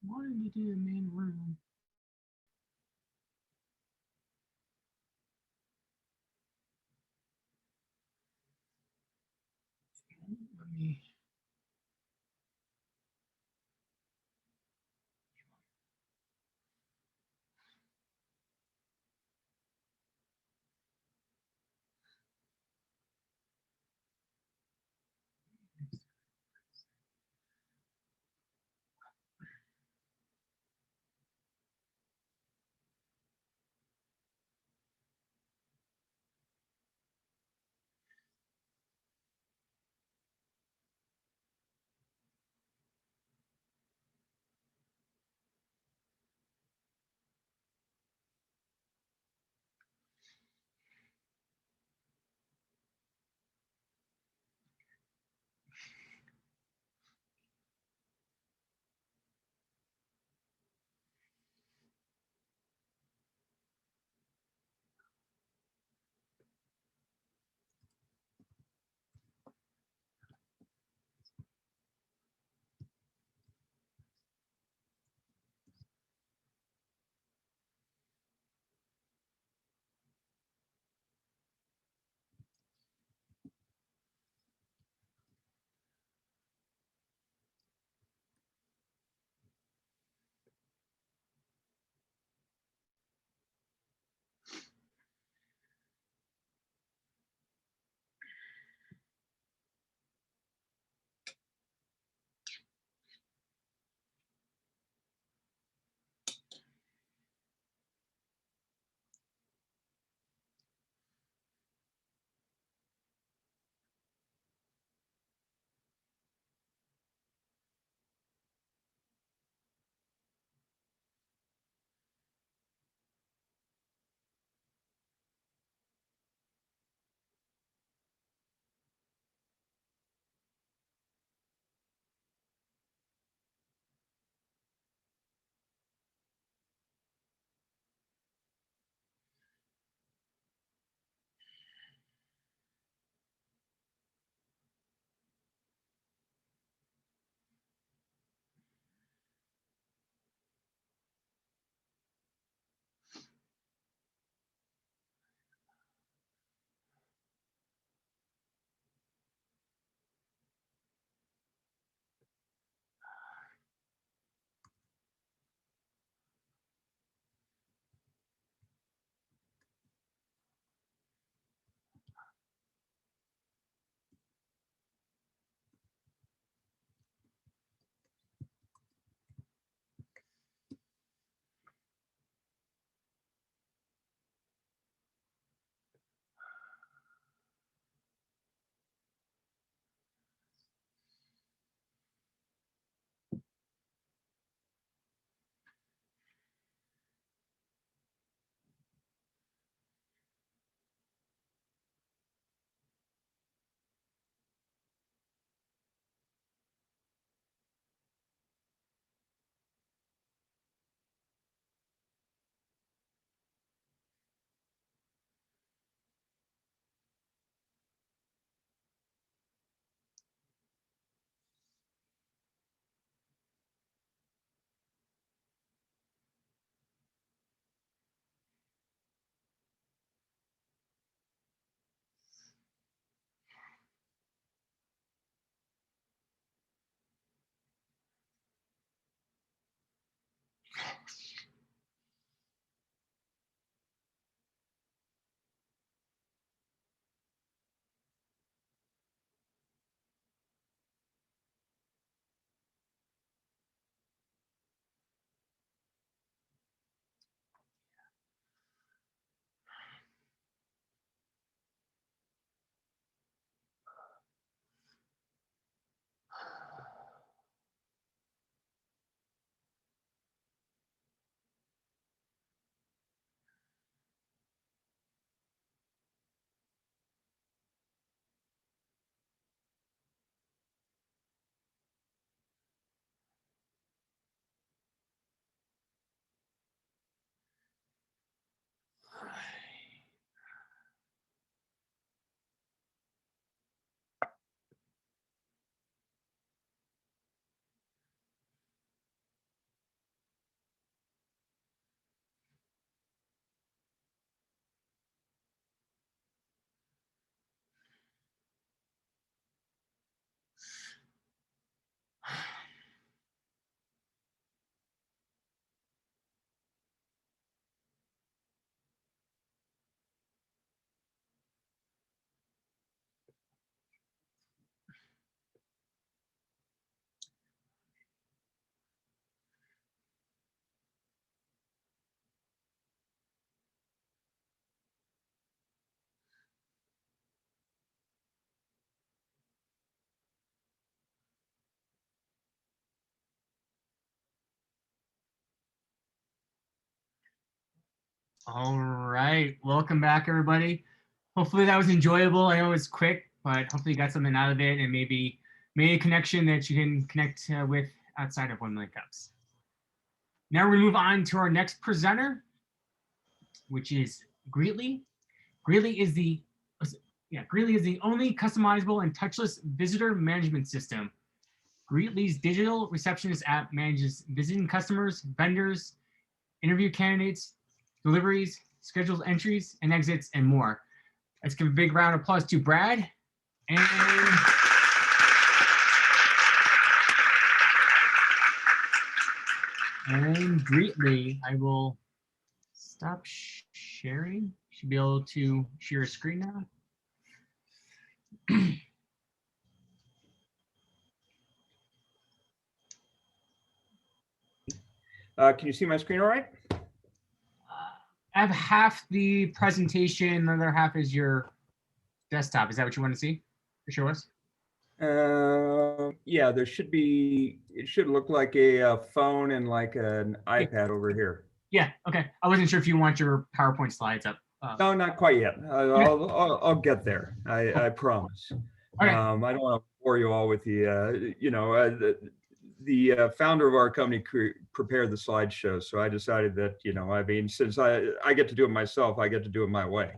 wanted to do the main room. Let me. All right. Welcome back, everybody. Hopefully that was enjoyable. I know it was quick, but hopefully you got something out of it and maybe made a connection that you can connect with outside of 1 Million Cups. Now we move on to our next presenter, which is Greetly. Greetly is the only customizable and touchless visitor management system. Greetly's digital receptionist app manages visiting customers, vendors, interview candidates, deliveries, schedules entries and exits, and more. Let's give a big round of applause to Brad. And Greetly, I will stop sharing. Should be able to share a screen now. Can you see my screen all right? I have half the presentation, the other half is your desktop. Is that what you want to see? For sure was? Yeah, there should be, it should look like a phone and like an iPad over here. Yeah, okay. I wasn't sure if you want your PowerPoint slides up. No, not quite yet. I'll get there. I promise. Okay. I don't want to bore you all with the, the founder of our company prepared the slideshow. So I decided that, I mean, since I get to do it myself, I get to do it my way.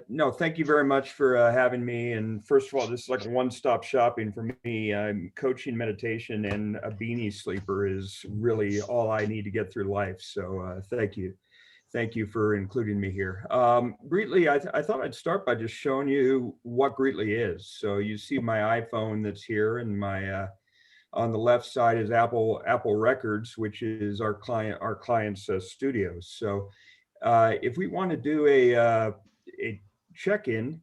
No, thank you very much for having me. And first of all, this is like a one-stop shopping for me. Coaching, meditation, and a beanie sleeper is really all I need to get through life. So thank you. Thank you for including me here. Greetly, I thought I'd start by just showing you what Greetly is. So you see my iPhone that's here, and my on the left side is Apple Records, which is our client's studios. So if we want to do a check-in,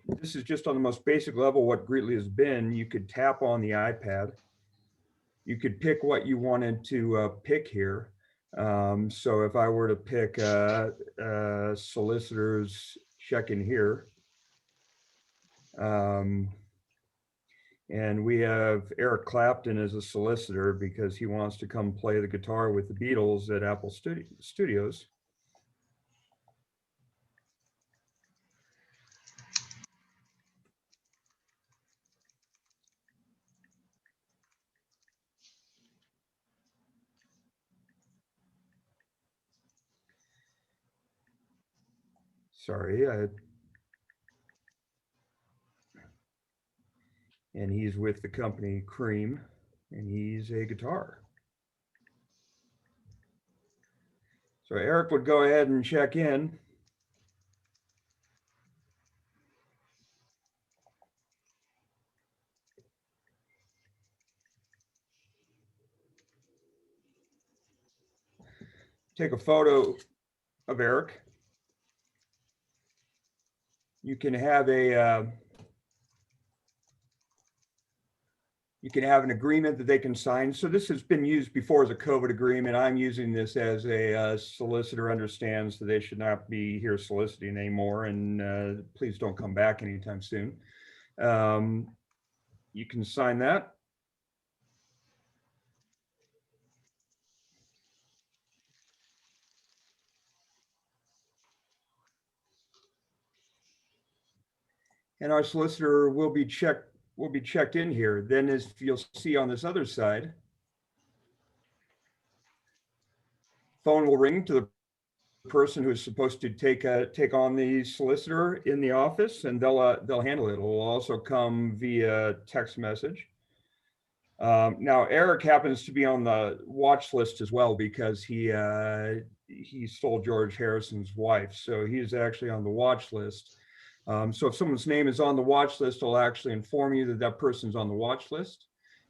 this is just on the most basic level what Greetly has been. You could tap on the iPad. You could pick what you wanted to pick here. So if I were to pick solicitor's check-in here, and we have Eric Clapton as a solicitor because he wants to come play the guitar with the Beatles at Apple Studios. Sorry, and he's with the company Cream, and he's a guitar. So Eric would go ahead and check in. Take a photo of Eric. You can have an agreement that they can sign. So this has been used before as a COVID agreement. I'm using this as a solicitor understands that they should not be here soliciting anymore, and please don't come back anytime soon. You can sign that. And our solicitor will be checked in here. Then, as you'll see on this other side, phone will ring to the person who is supposed to take on the solicitor in the office, and they'll handle it. It will also come via text message. Now Eric happens to be on the watch list as well because he stole George Harrison's wife, so he's actually on the watch list. So if someone's name is on the watch list, it'll actually inform you that that person's on the watch list,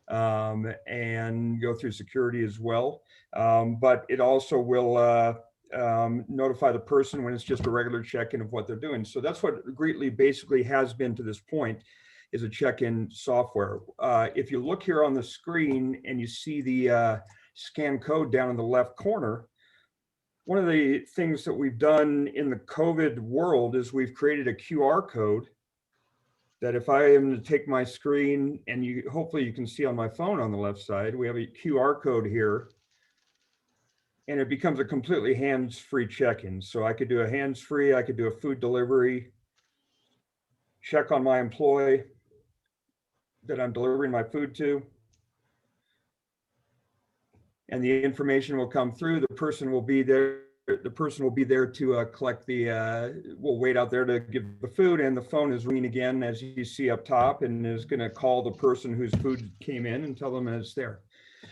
and go through security as well. But it also will notify the person when it's just a regular check-in of what they're doing. So that's what Greetly basically has been to this point, is a check-in software. If you look here on the screen and you see the scan code down in the left corner, one of the things that we've done in the COVID world is we've created a QR code that if I am to take my screen, and hopefully you can see on my phone on the left side, we have a QR code here and it becomes a completely hands-free check-in. So I could do a hands-free, I could do a food delivery, check on my employee that I'm delivering my food to, and the information will come through. The person will be there. The person will be there to collect we'll wait out there to give the food, and the phone is ringing again, as you see up top, and is going to call the person whose food came in and tell them that it's there.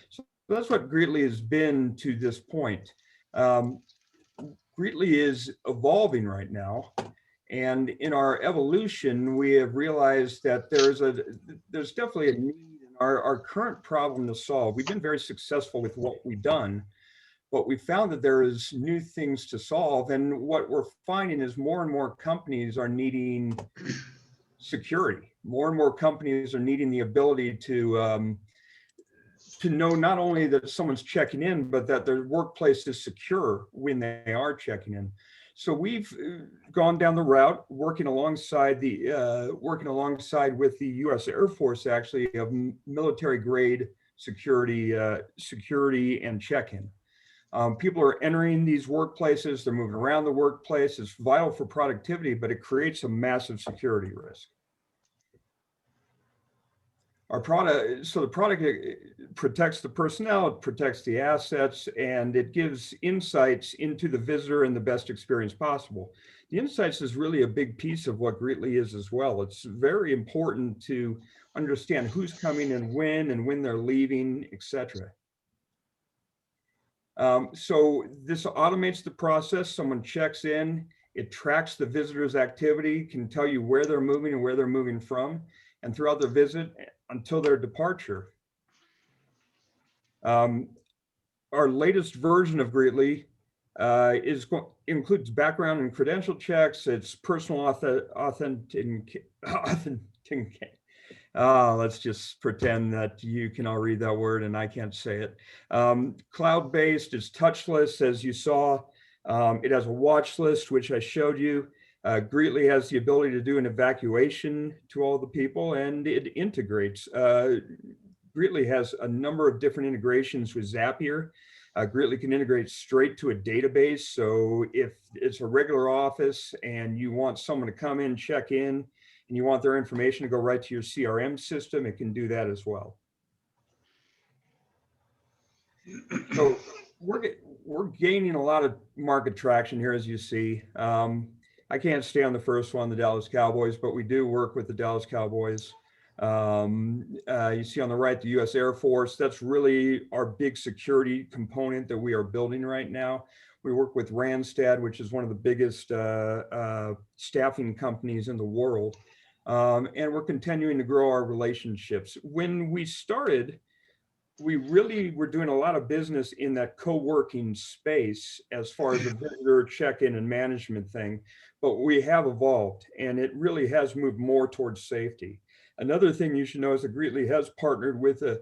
So that's what Greetly has been to this point. Greetly is evolving right now. And in our evolution, we have realized that there's definitely a need in our current problem to solve. We've been very successful with what we've done, but we found that there is new things to solve. And what we're finding is more and more companies are needing security. More and more companies are needing the ability to know not only that someone's checking in, but that their workplace is secure when they are checking in. So we've gone down the route working alongside with the U.S. Air Force, actually, of military grade security and check-in. People are entering these workplaces, they're moving around the workplace. It's vital for productivity, but it creates a massive security risk. Our product, so the product protects the personnel, it protects the assets, and it gives insights into the visitor and the best experience possible. The insights is really a big piece of what Greetly is as well. It's very important to understand who's coming and when they're leaving, etc. So this automates the process. Someone checks in, it tracks the visitor's activity, can tell you where they're moving and where they're moving from, and throughout their visit until their departure. Our latest version of Greetly includes background and credential checks. It's personal authentication. Let's just pretend that you can all read that word and I can't say it. Cloud-based, it's touchless, as you saw. It has a watch list, which I showed you. Greetly has the ability to do an evacuation to all the people, and it integrates. Greetly has a number of different integrations with Zapier. Greetly can integrate straight to a database. So if it's a regular office and you want someone to come in, check in, and you want their information to go right to your CRM system, it can do that as well. So we're gaining a lot of market traction here, as you see. I can't stay on the first one, the Dallas Cowboys, but we do work with the Dallas Cowboys. You see on the right, the U.S. Air Force. That's really our big security component that we are building right now. We work with Randstad, which is one of the biggest staffing companies in the world. And we're continuing to grow our relationships. When we started, we really were doing a lot of business in that co-working space as far as the visitor check-in and management thing, but we have evolved and it really has moved more towards safety. Another thing you should know is that Greetly has partnered with a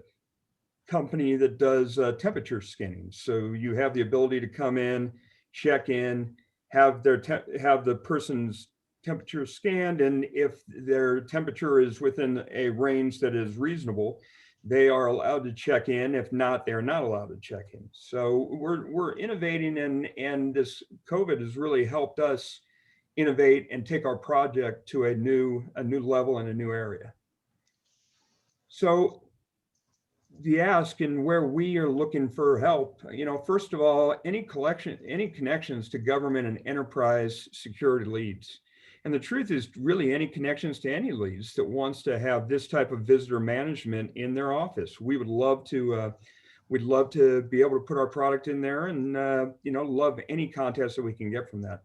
company that does temperature scanning. So you have the ability to come in, check in, have the person's temperature scanned, and if their temperature is within a range that is reasonable, they are allowed to check in. If not, they're not allowed to check in. So we're innovating, and this COVID has really helped us innovate and take our project to a new level in a new area. So the ask and where we are looking for help, first of all, any connections to government and enterprise security leads. And the truth is really any connections to any leads that wants to have this type of visitor management in their office. We would love to, we'd love to be able to put our product in there, and love any contest that we can get from that.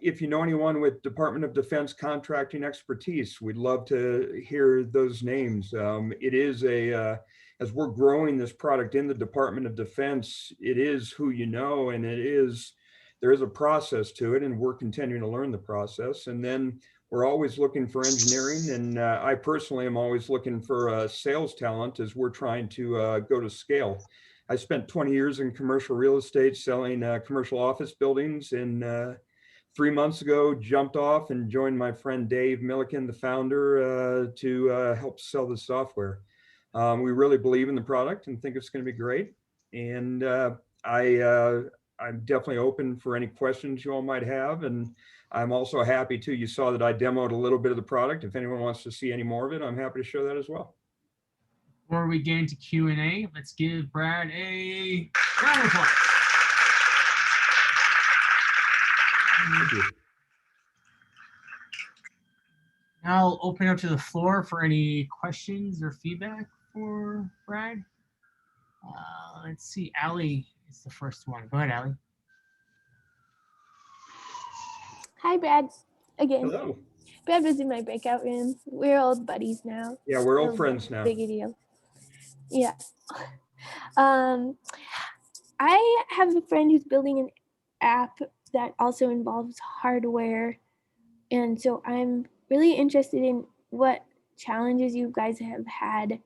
If you know anyone with Department of Defense contracting expertise, we'd love to hear those names. It is as we're growing this product in the Department of Defense, it is who you know, and there is a process to it, and we're continuing to learn the process. And then we're always looking for engineering, and I personally am always looking for sales talent as we're trying to go to scale. I spent 20 years in commercial real estate selling commercial office buildings, and 3 months ago, jumped off and joined my friend Dave Milliken, the founder, to help sell the software. We really believe in the product and think it's going to be great. And I'm definitely open for any questions you all might have. And I'm also happy to, you saw that I demoed a little bit of the product. If anyone wants to see any more of it, I'm happy to show that as well. Before we get into Q&A, let's give Brad a round of applause. Thank you. Now I'll open up to the floor for any questions or feedback for Brad. Let's see, Allie is the first one. Go ahead, Allie. Hi, Brad. Again. Hello. Brad was in my breakout room. We're old buddies now. Yeah, we're old No friends now. Big a deal. Yeah. I have a friend who's building an app that also involves hardware. And so I'm really interested in what challenges you guys have had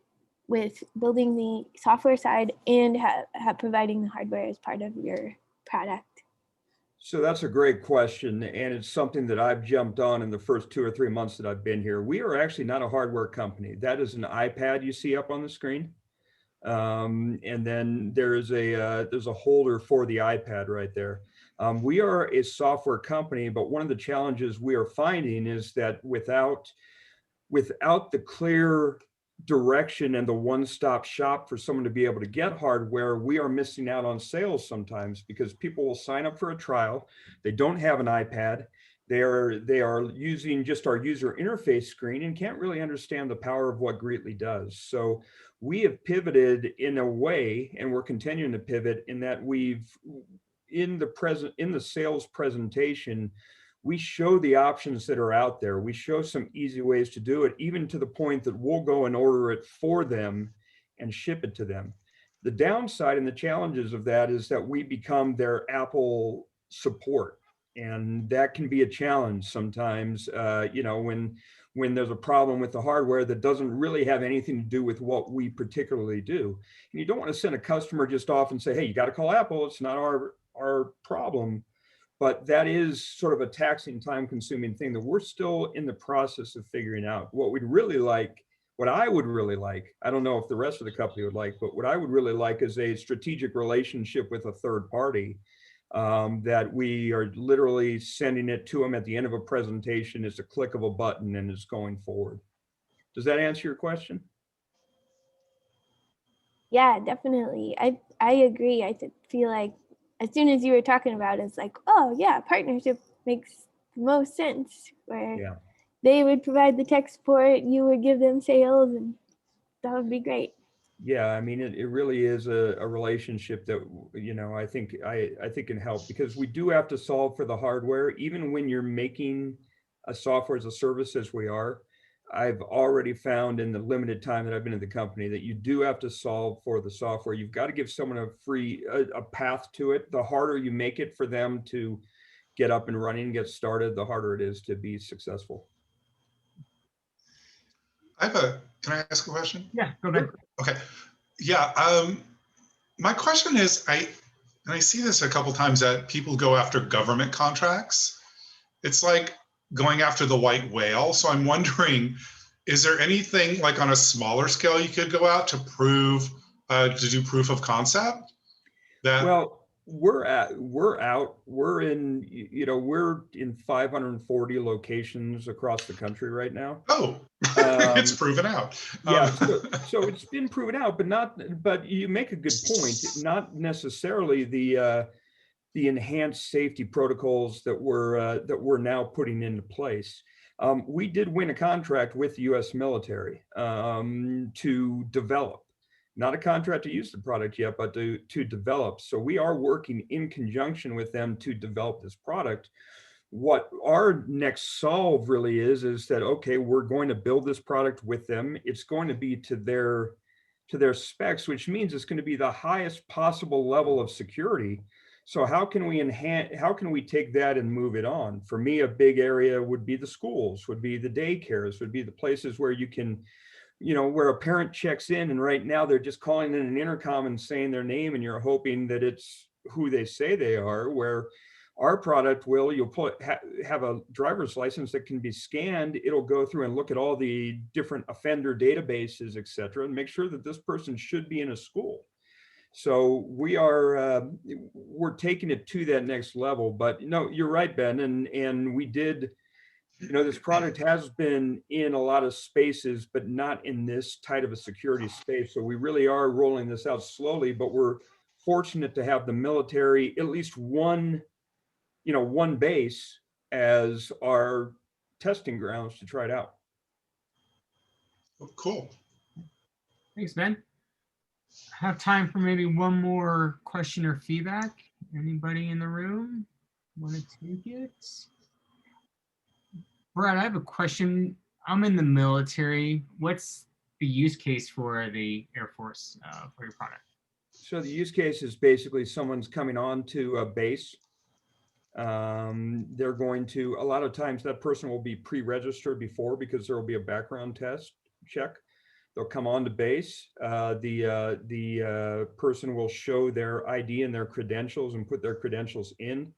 with building the software side and providing the hardware as part of your product. So that's a great question. And it's something that I've jumped on in the first 2 or 3 months that I've been here. We are actually not a hardware company. That is an iPad you see up on the screen. And then there's a holder for the iPad right there. We are a software company, but one of the challenges we are finding is that without the clear direction and the one-stop shop for someone to be able to get hardware, we are missing out on sales sometimes because people will sign up for a trial. They don't have an iPad. They are using just our user interface screen and can't really understand the power of what Greetly does. So we have pivoted in a way, and we're continuing to pivot in that in the sales presentation, we show the options that are out there. We show some easy ways to do it, even to the point that we'll go and order it for them and ship it to them. The downside and the challenges of that is that we become their Apple support. And that can be a challenge sometimes, when there's a problem with the hardware that doesn't really have anything to do with what we particularly do. And you don't want to send a customer just off and say, hey, you got to call Apple. It's not our problem. But that is sort of a taxing, time-consuming thing that we're still in the process of figuring out. What I would really like, I don't know if the rest of the company would like, but what I would really like is a strategic relationship with a third party that we are literally sending it to them at the end of a presentation. It's a click of a button and it's going forward. Does that answer your question? Yeah, definitely. I agree. I feel like as soon as you were talking about it, it's like, oh yeah, partnership makes the most sense, where they would provide the tech support, you would give them sales, and that would be great. Yeah, I mean, it really is a relationship that, I think can help, because we do have to solve for the hardware, even when you're making a software as a service as we are. I've already found in the limited time that I've been in the company that you do have to solve for the software. You've got to give someone a path to it. The harder you make it for them to get up and running, get started, the harder it is to be successful. Can I ask a question? Yeah, go ahead. Okay. Yeah. My question is, I see this a couple times that people go after government contracts. It's like going after the white whale. So I'm wondering, is there anything like on a smaller scale you could go out to do proof of concept? Well, we're in 540 locations across the country right now. Oh, it's proven out. Yeah, so it's been proven out, but you make a good point. Not necessarily the enhanced safety protocols that we're now putting into place. We did win a contract with the U.S. military to develop. Not a contract to use the product yet, but to develop. So we are working in conjunction with them to develop this product. What our next solve really is that, okay, we're going to build this product with them. It's going to be to their specs, which means it's going to be the highest possible level of security. So how can we take that and move it on? For me, a big area would be the schools, would be the daycares, would be the places where you can, where a parent checks in and right now they're just calling in an intercom and saying their name and you're hoping that it's who they say they are, where our product you'll have a driver's license that can be scanned. It'll go through and look at all the different offender databases, et cetera, and make sure that this person should be in a school. So we're taking it to that next level. But no, you're right, Ben. And we did, this product has been in a lot of spaces, but not in this tight of a security space. So we really are rolling this out slowly, but we're fortunate to have the military, at least one base as our testing grounds to try it out. Oh, cool. Thanks, Ben. I have time for maybe one more question or feedback. Anybody in the room want to take it? Brad, I have a question. I'm in the military. What's the use case for the Air Force for your product? So the use case is basically someone's coming on to a base. They're going to, a lot of times that person will be pre-registered before because there will be a background test check. They'll come on to base. The person will show their ID and their credentials and put their credentials in.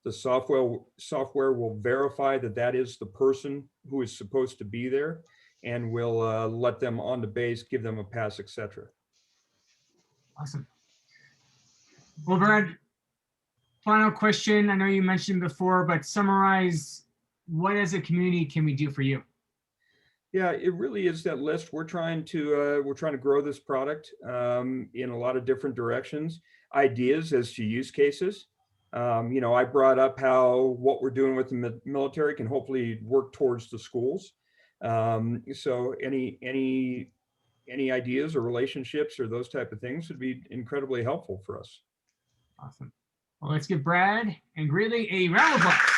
The software will verify that that is the person who is supposed to be there, and will let them on the base, give them a pass, etc. Awesome. Well, Brad, final question. I know you mentioned before, but summarize what as a community can we do for you? Yeah, it really is that list. We're trying to grow this product in a lot of different directions, ideas as to use cases. I brought up how what we're doing with the military can hopefully work towards the schools. So any ideas or relationships or those type of things would be incredibly helpful for us. Awesome. Well, let's give Brad and Greeley a round of applause.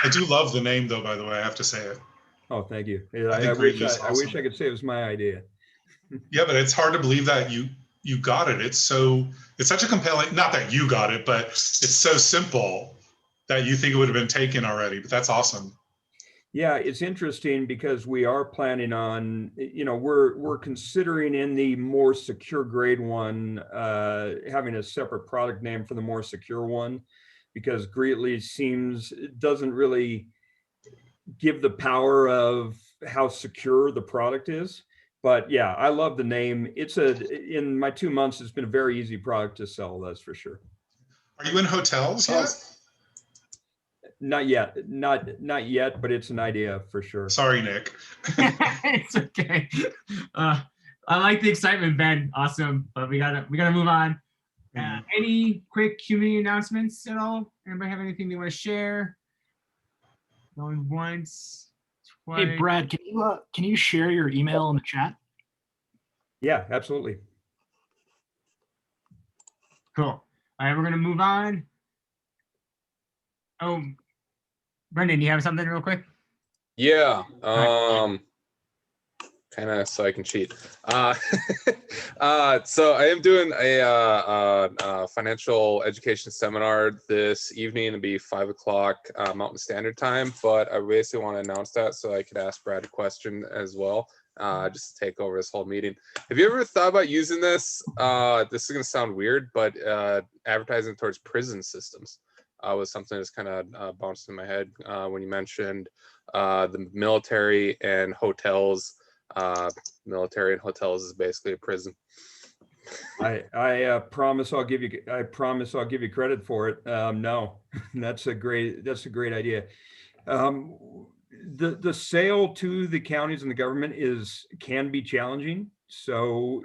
I do love the name, though, by the way, I have to say it. Oh, thank you. I wish I could say it was my idea. Yeah, but it's hard to believe that you got it. It's such a compelling, not that you got it, but it's so simple that you think it would have been taken already, but that's awesome. Yeah, it's interesting because we are planning on, we're considering in the more secure grade one, having a separate product name for the more secure one, because Greeley doesn't really give the power of how secure the product is. But yeah, I love the name. In my 2 months, it's been a very easy product to sell, that's for sure. Are you in hotels yet? Not yet, but it's an idea for sure. Sorry, Nick. It's okay. I like the excitement, Ben. Awesome, but we gotta move on. Any quick community announcements at all? Anybody have anything they want to share? Going once, twice. Hey, Brad, can you share your email in the chat? Yeah, absolutely. Cool. All right, we're gonna move on. Oh, Brendan, you have something real quick? Yeah. Kind of so I can cheat. So I am doing a financial education seminar this evening. It'll be 5 o'clock Mountain Standard Time, but I basically want to announce that so I could ask Brad a question as well, just to take over this whole meeting. Have you ever thought about using this? This is going to sound weird, but advertising towards prison systems was something that's kind of bounced in my head when you mentioned the military and hotels. Military and hotels is basically a prison. I promise I'll give you credit for it. No, that's a great idea. The sale to the counties and the government can be challenging. So,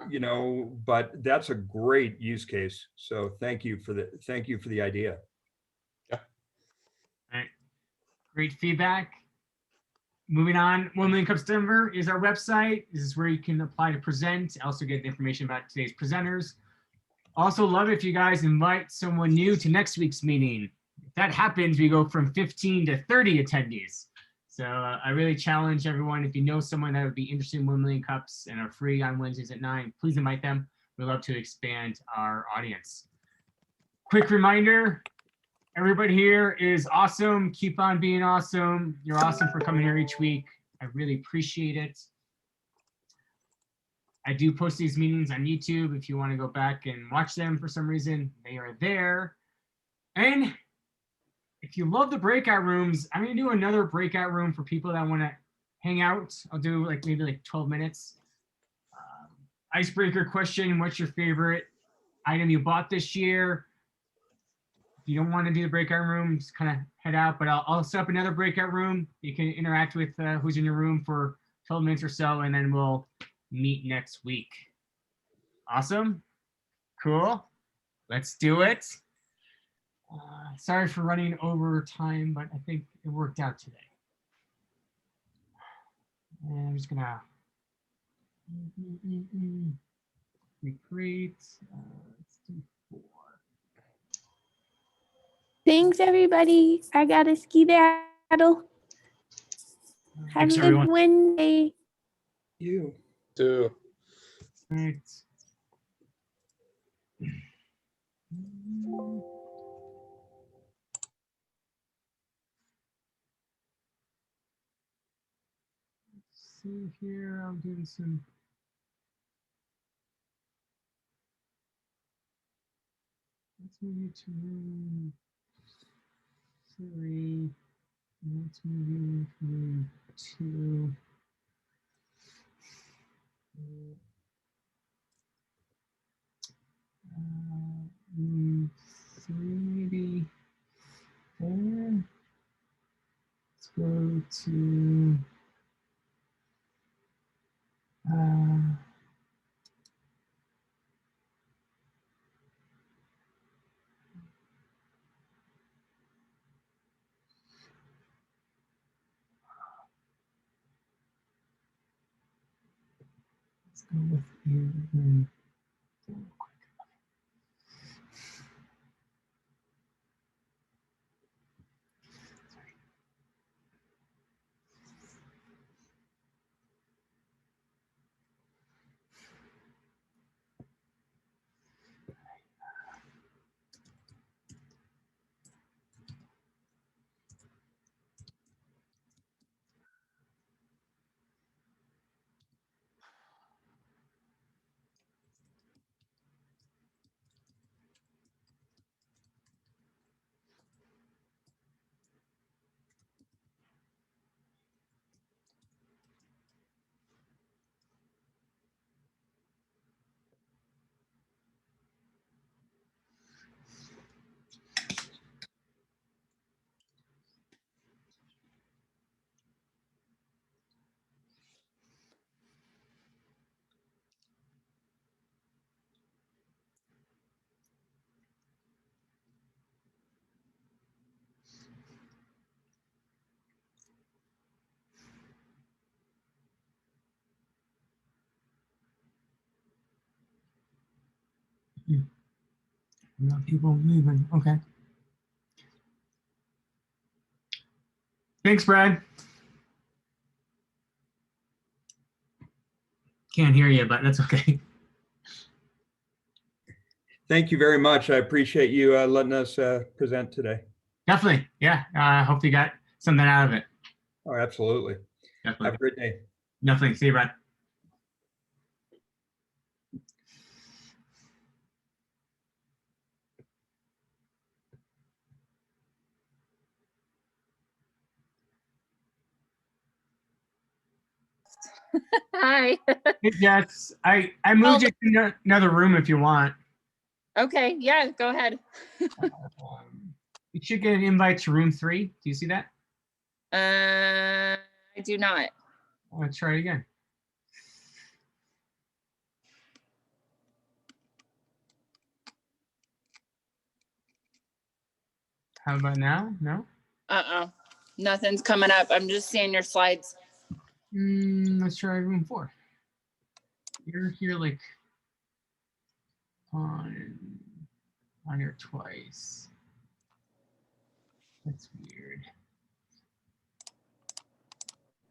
but that's a great use case. So thank you for the idea. Yeah. All right. Great feedback. Moving on, 1 Million Cups Denver is our website. This is where you can apply to present. Also get the information about today's presenters. Also love if you guys invite someone new to next week's meeting. If that happens, we go from 15 to 30 attendees. So I really challenge everyone, if you know someone that would be interested in 1 Million Cups and are free on Wednesdays at 9, please invite them. We'd love to expand our audience. Quick reminder, everybody here is awesome. Keep on being awesome. You're awesome for coming here each week. I really appreciate it. I do post these meetings on YouTube. If you want to go back and watch them for some reason, they are there. And if you love the breakout rooms, I'm going to do another breakout room for people that want to hang out. I'll do maybe 12 minutes. icebreaker question. What's your favorite item you bought this year? If you don't want to do the breakout room, just kind of head out, but I'll set up another breakout room. You can interact with who's in your room for 12 minutes or so, and then we'll meet next week. Awesome. Cool. Let's do it. Sorry for running over time, but I think it worked out today. And I'm just gonna recreate. Let's do 4. Thanks, everybody. I got a skedaddle. Have Thanks, a good everyone. Wednesday. You. 2. Right. Let's see here. I'm doing some. Let's move it to room 3. Let's move it to room 2. Room 3 maybe. There. Let's go to let's go with room 4 real quick. Not people moving. Okay. Thanks, Brad. Can't hear you, but that's okay. Thank you very much. I appreciate you letting us present today. Definitely. Yeah. Hope you got something out of it. Oh, absolutely. Definitely. Have a great day. Definitely. See you, Brad. Hi. Hey, Jess. I moved you to another room if you want. Okay, yeah, go ahead. You should get an invite to room 3. Do you see that? I do not. Let's try it again. How about now? No? Nothing's coming up. I'm just seeing your slides. Let's try room 4. You're here like on here twice. That's weird.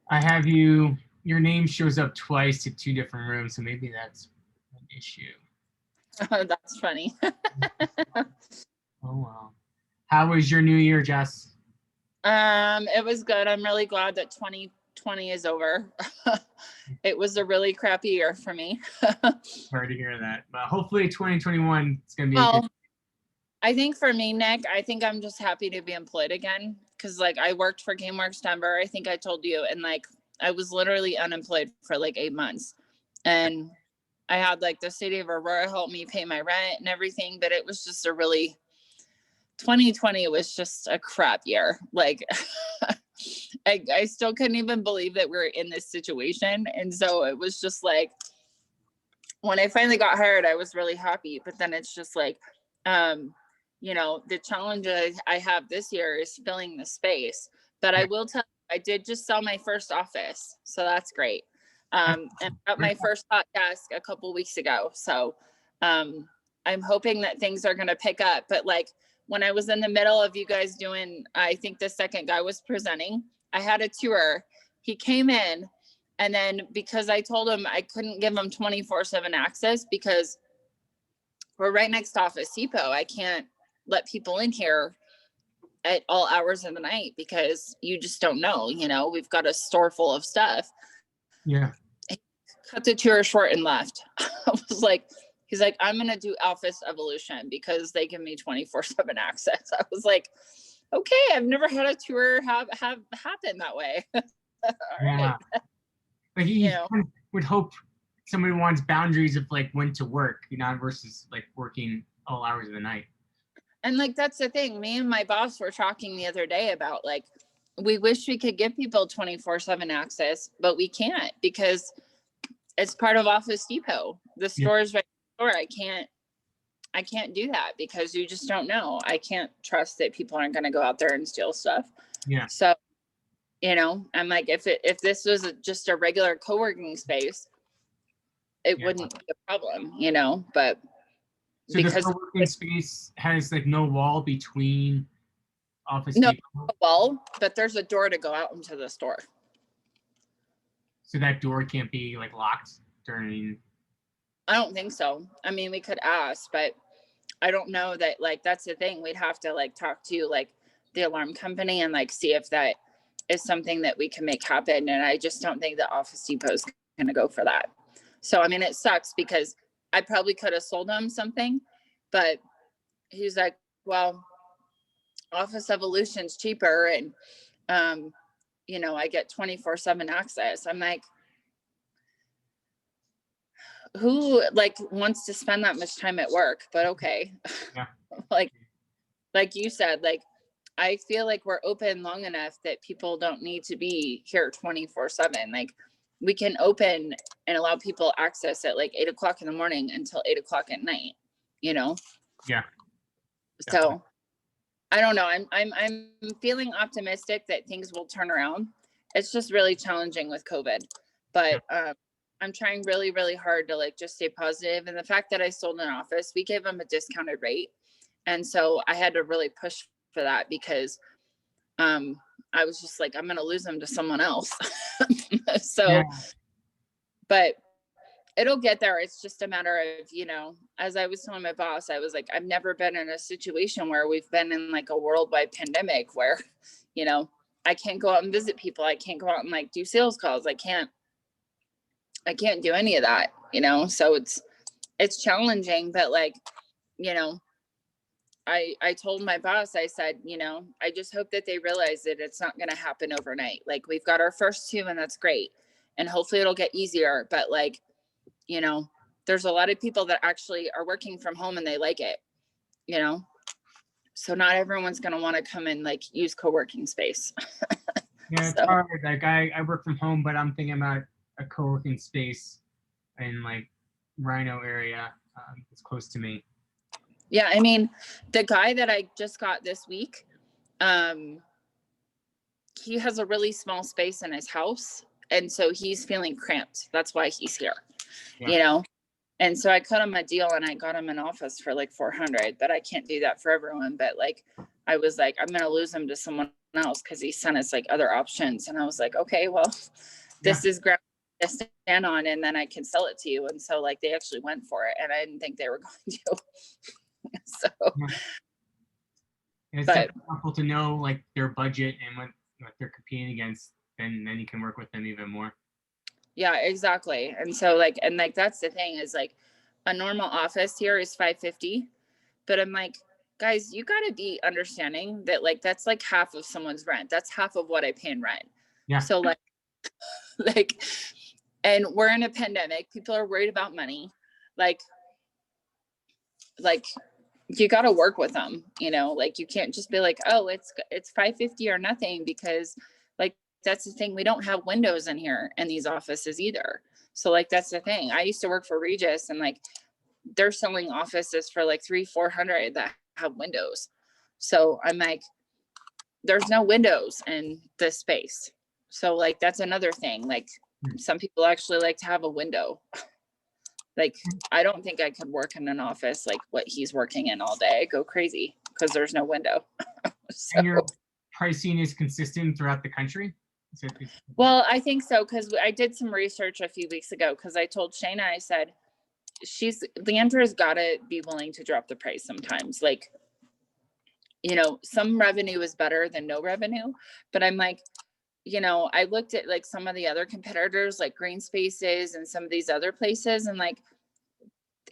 I have your name shows up twice to 2 different rooms, so maybe that's an issue. That's funny. Oh, wow. How was your new year, Jess? It was good. I'm really glad that 2020 is over. It was a really crappy year for me. Sorry to hear that, but hopefully 2021 is going to be Well, a good. I think for me, Nick, I think I'm just happy to be employed again. Cause like I worked for GameWorks Denver, I think I told you, and like I was literally unemployed for like 8 months. And I had like the city of Aurora help me pay my rent and everything, but it was just 2020 was just a crap year. Like I still couldn't even believe that we're in this situation. And so it was just like, when I finally got hired, I was really happy, but then it's just like, the challenge I have this year is filling the space, but I will tell you, I did just sell my first office. So that's great. And got my first hot desk a couple weeks ago. So I'm hoping that things are going to pick up. But like when I was in the middle of you guys doing, I think the second guy was presenting, I had a tour. He came in, and then because I told him I couldn't give him 24/7 access because we're right next to Office Depot. I can't let people in here at all hours of the night because you just don't know, we've got a store full of stuff. Yeah. He cut the tour short and left. I was like, he's like, I'm going to do Office Evolution because they give me 24/7 access. I was like, okay, I've never had a tour have happen that way. All right. Like you would hope somebody wants boundaries of like when to work, versus like working all hours of the night. And like, that's the thing. Me and my boss were talking the other day about like, we wish we could give people 24/7 access, but we can't because it's part of Office Depot. The store is right next door. I can't do that because you just don't know. I can't trust that people aren't going to go out there and steal stuff. Yeah. So, I'm like, if this was just a regular co-working space, it wouldn't be a problem, but so because the co-working space has like no wall between Office no Depot? wall, but there's a door to go out into the store. So that door can't be like locked during. I don't think so. I mean, we could ask, but I don't know that, like, that's the thing. We'd have to like talk to like the alarm company and like see if that is something that we can make happen. And I just don't think that Office Depot is going to go for that. So, I mean, it sucks because I probably could have sold him something, but he's like, well, Office Evolution's cheaper. And, I get 24/7 access. I'm like, who like wants to spend that much time at work? But okay. Yeah. like you said, like, I feel like we're open long enough that people don't need to be here 24/7. Like we can open and allow people access at like 8 o'clock in the morning until 8 o'clock at night, Yeah. So I don't know. I'm feeling optimistic that things will turn around. It's just really challenging with COVID, but I'm trying really, really hard to like just stay positive. And the fact that I sold an office, we gave them a discounted rate. And so I had to really push for that because I was just like, I'm going to lose them to someone else. So, but it'll get there. It's just a matter of, as I was telling my boss, I was like, I've never been in a situation where we've been in like a worldwide pandemic where, I can't go out and visit people. I can't go out and like do sales calls. I can't do any of that, so it's challenging, but like, I told my boss, I said, I just hope that they realize that it's not going to happen overnight. Like we've got our first 2 and that's great. And hopefully it'll get easier. But like, there's a lot of people that actually are working from home and they like it, so not everyone's going to want to come and like use co-working space. Yeah, it's hard. Like I work from home, but I'm thinking about a co-working space in like Rhino area. It's close to me. Yeah, I mean, the guy that I just got this week, he has a really small space in his house, and so he's feeling cramped. That's why he's here, And so I cut him a deal, and I got him an office for like $400. But I can't do that for everyone. But like, I was like, I'm gonna lose him to someone else because he sent us like other options, and I was like, okay, well, this is ground to stand on, and then I can sell it to you. And so like, they actually went for it, and I didn't think they were going to. So it's helpful to know like their budget and what they're competing against, and then you can work with them even more. Yeah, exactly. And so like that's the thing is like a normal office here is $550, but I'm like, guys, you got to be understanding that like that's like half of someone's rent. That's half of what I pay in rent. Yeah. So like and we're in a pandemic. People are worried about money. like you got to work with them, you know, like you can't just be like, oh, it's $550 or nothing, because like, that's the thing. We don't have windows in here in these offices either. So like, that's the thing. I used to work for Regis, and like, they're selling offices for like $300-400 that have windows. So I'm like, there's no windows in this space. So like, that's another thing. Like, some people actually like to have a window. Like, I don't think I could work in an office like what he's working in all day. I go crazy because there's no window. So, And your pricing is consistent throughout the country? well, I think so, because I did some research a few weeks ago, because I told Shayna, I said, Leandra's got to be willing to drop the price sometimes. Like, you know, some revenue is better than no revenue, but I'm like, you know, I looked at like some of the other competitors, like Green Spaces and some of these other places, and like,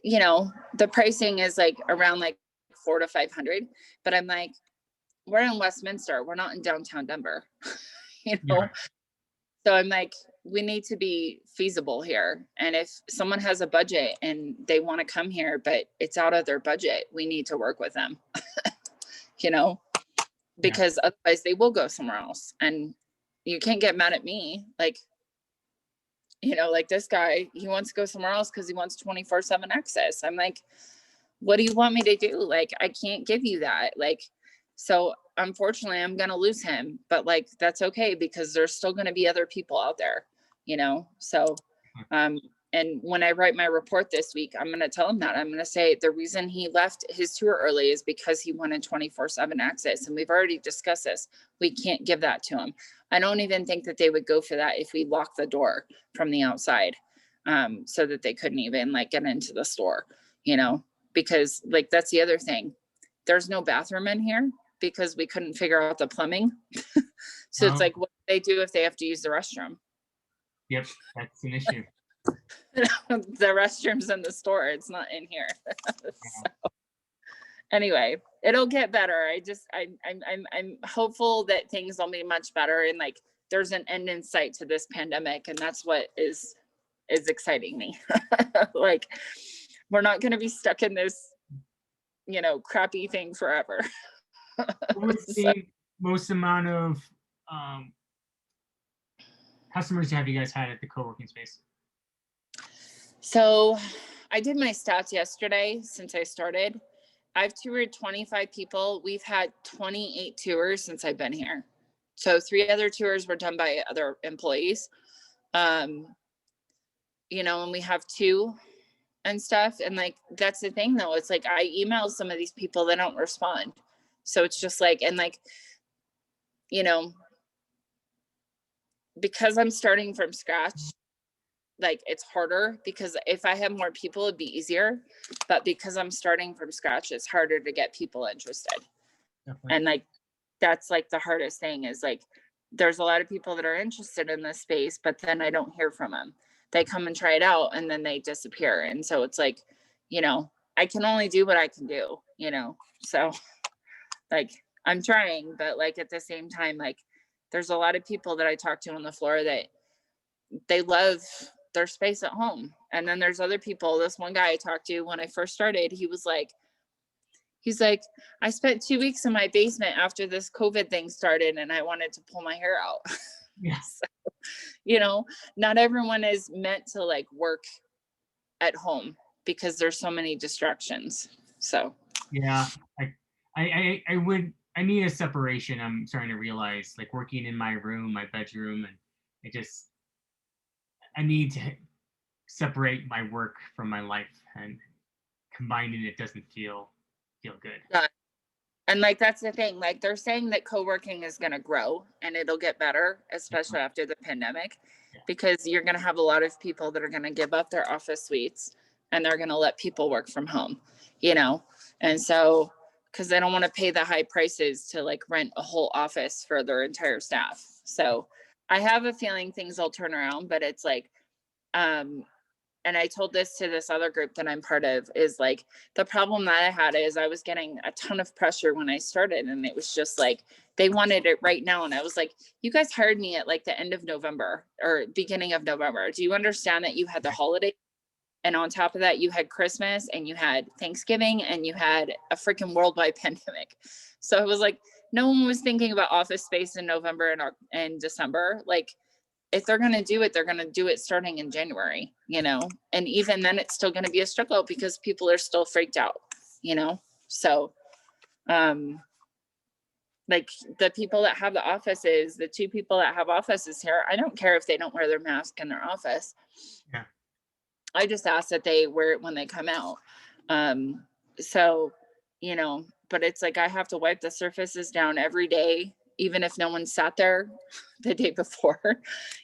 you know, the pricing is like around like $400 to $500, but I'm like, we're in Westminster, we're not in downtown Denver, you know? Yeah. So I'm like, we need to be feasible here. And if someone has a budget and they want to come here, but it's out of their budget, we need to work with them, you know, because otherwise they will go somewhere else. And you can't get mad at me. Like, you know, like this guy, he wants to go somewhere else because he wants 24/7 access. I'm like, what do you want me to do? Like, I can't give you that. Like, so unfortunately I'm going to lose him, but like, that's okay, because there's still going to be other people out there, you know? So, and when I write my report this week, I'm going to tell him that. I'm going to say the reason he left his tour early is because he wanted 24/7 access. And we've already discussed this. We can't give that to him. I don't even think that they would go for that if we locked the door from the outside, so that they couldn't even like get into the store, you know, because like, that's the other thing. There's no bathroom in here because we couldn't figure out the plumbing. So it's like, what do they do if they have to use the restroom? Yep, that's an issue. The restrooms in the store, it's not in here. So, anyway, it'll get better. I'm hopeful that things will be much better, and like, there's an end in sight to this pandemic, and that's what is exciting me. Like, we're not going to be stuck in this, you know, crappy thing forever. What was the most amount of customers have you guys had at the co-working space? So I did my stats yesterday since I started. I've toured 25 people. We've had 28 tours since I've been here. So 3 other tours were done by other employees. You know, and we have 2 and stuff. And like, that's the thing though. It's like, I email some of these people, they don't respond. So it's just like, and like, you know, because I'm starting from scratch, like, it's harder, because if I have more people, it'd be easier. But because I'm starting from scratch, it's harder to get people interested. Definitely. And like, that's like the hardest thing is like, there's a lot of people that are interested in this space, but then I don't hear from them. They come and try it out and then they disappear. And so it's like, you know, I can only do what I can do, you know? So like, I'm trying, but like, at the same time, like, there's a lot of people that I talk to on the floor that they love their space at home. And then there's other people. This one guy I talked to when I first started, he's like, I spent 2 weeks in my basement after this COVID thing started and I wanted to pull my hair out. Yes. So, you know, not everyone is meant to like work at home because there's so many distractions. So yeah, I need a separation. I'm starting to realize, like, working in my room, my bedroom, and I need to separate my work from my life, and combining it doesn't feel good. Yeah. And like, that's the thing, like, they're saying that co-working is going to grow and it'll get better, especially after the pandemic, because you're going to have a lot of people that are going to give up their office suites and they're going to let people work from home, you know? And so, because they don't want to pay the high prices to like rent a whole office for their entire staff. So I have a feeling things will turn around, but it's like, and I told this to this other group that I'm part of, is like, the problem that I had is I was getting a ton of pressure when I started, and it was just like, they wanted it right now. And I was like, you guys hired me at like the end of November or beginning of November. Do you understand that you had the holiday? And on top of that, you had Christmas and you had Thanksgiving and you had a freaking worldwide pandemic. So it was like, no one was thinking about office space in November and December. Like, if they're going to do it, they're going to do it starting in January, you know, and even then it's still going to be a struggle because people are still freaked out, you know? So, like the people that have the offices, the 2 people that have offices here, I don't care if they don't wear their mask in their office. Yeah. I just ask that they wear it when they come out. So, you know, but it's like, I have to wipe the surfaces down every day, even if no one sat there the day before,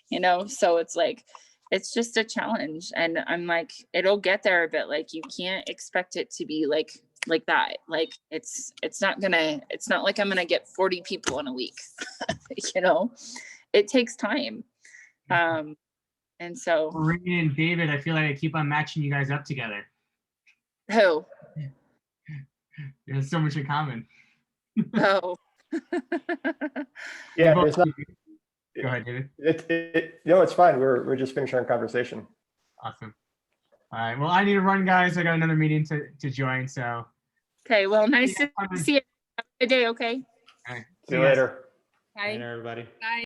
you know? So it's like, it's just a challenge. And I'm like, it'll get there, but like, you can't expect it to be like that. Like it's not like I'm gonna get 40 people in a week. You know, it takes time. And so Marie and David, I feel like I keep on matching you guys up together. who? There's so much in common. Oh. Yeah, it's not. Go ahead, David. No, it's fine. We're just finishing our conversation. Awesome. All right. Well, I need to run, guys. I got another meeting to join. So. Okay. Well, nice to see you. Have a good day. Okay. All right. See you later. Bye. Later, everybody. Bye.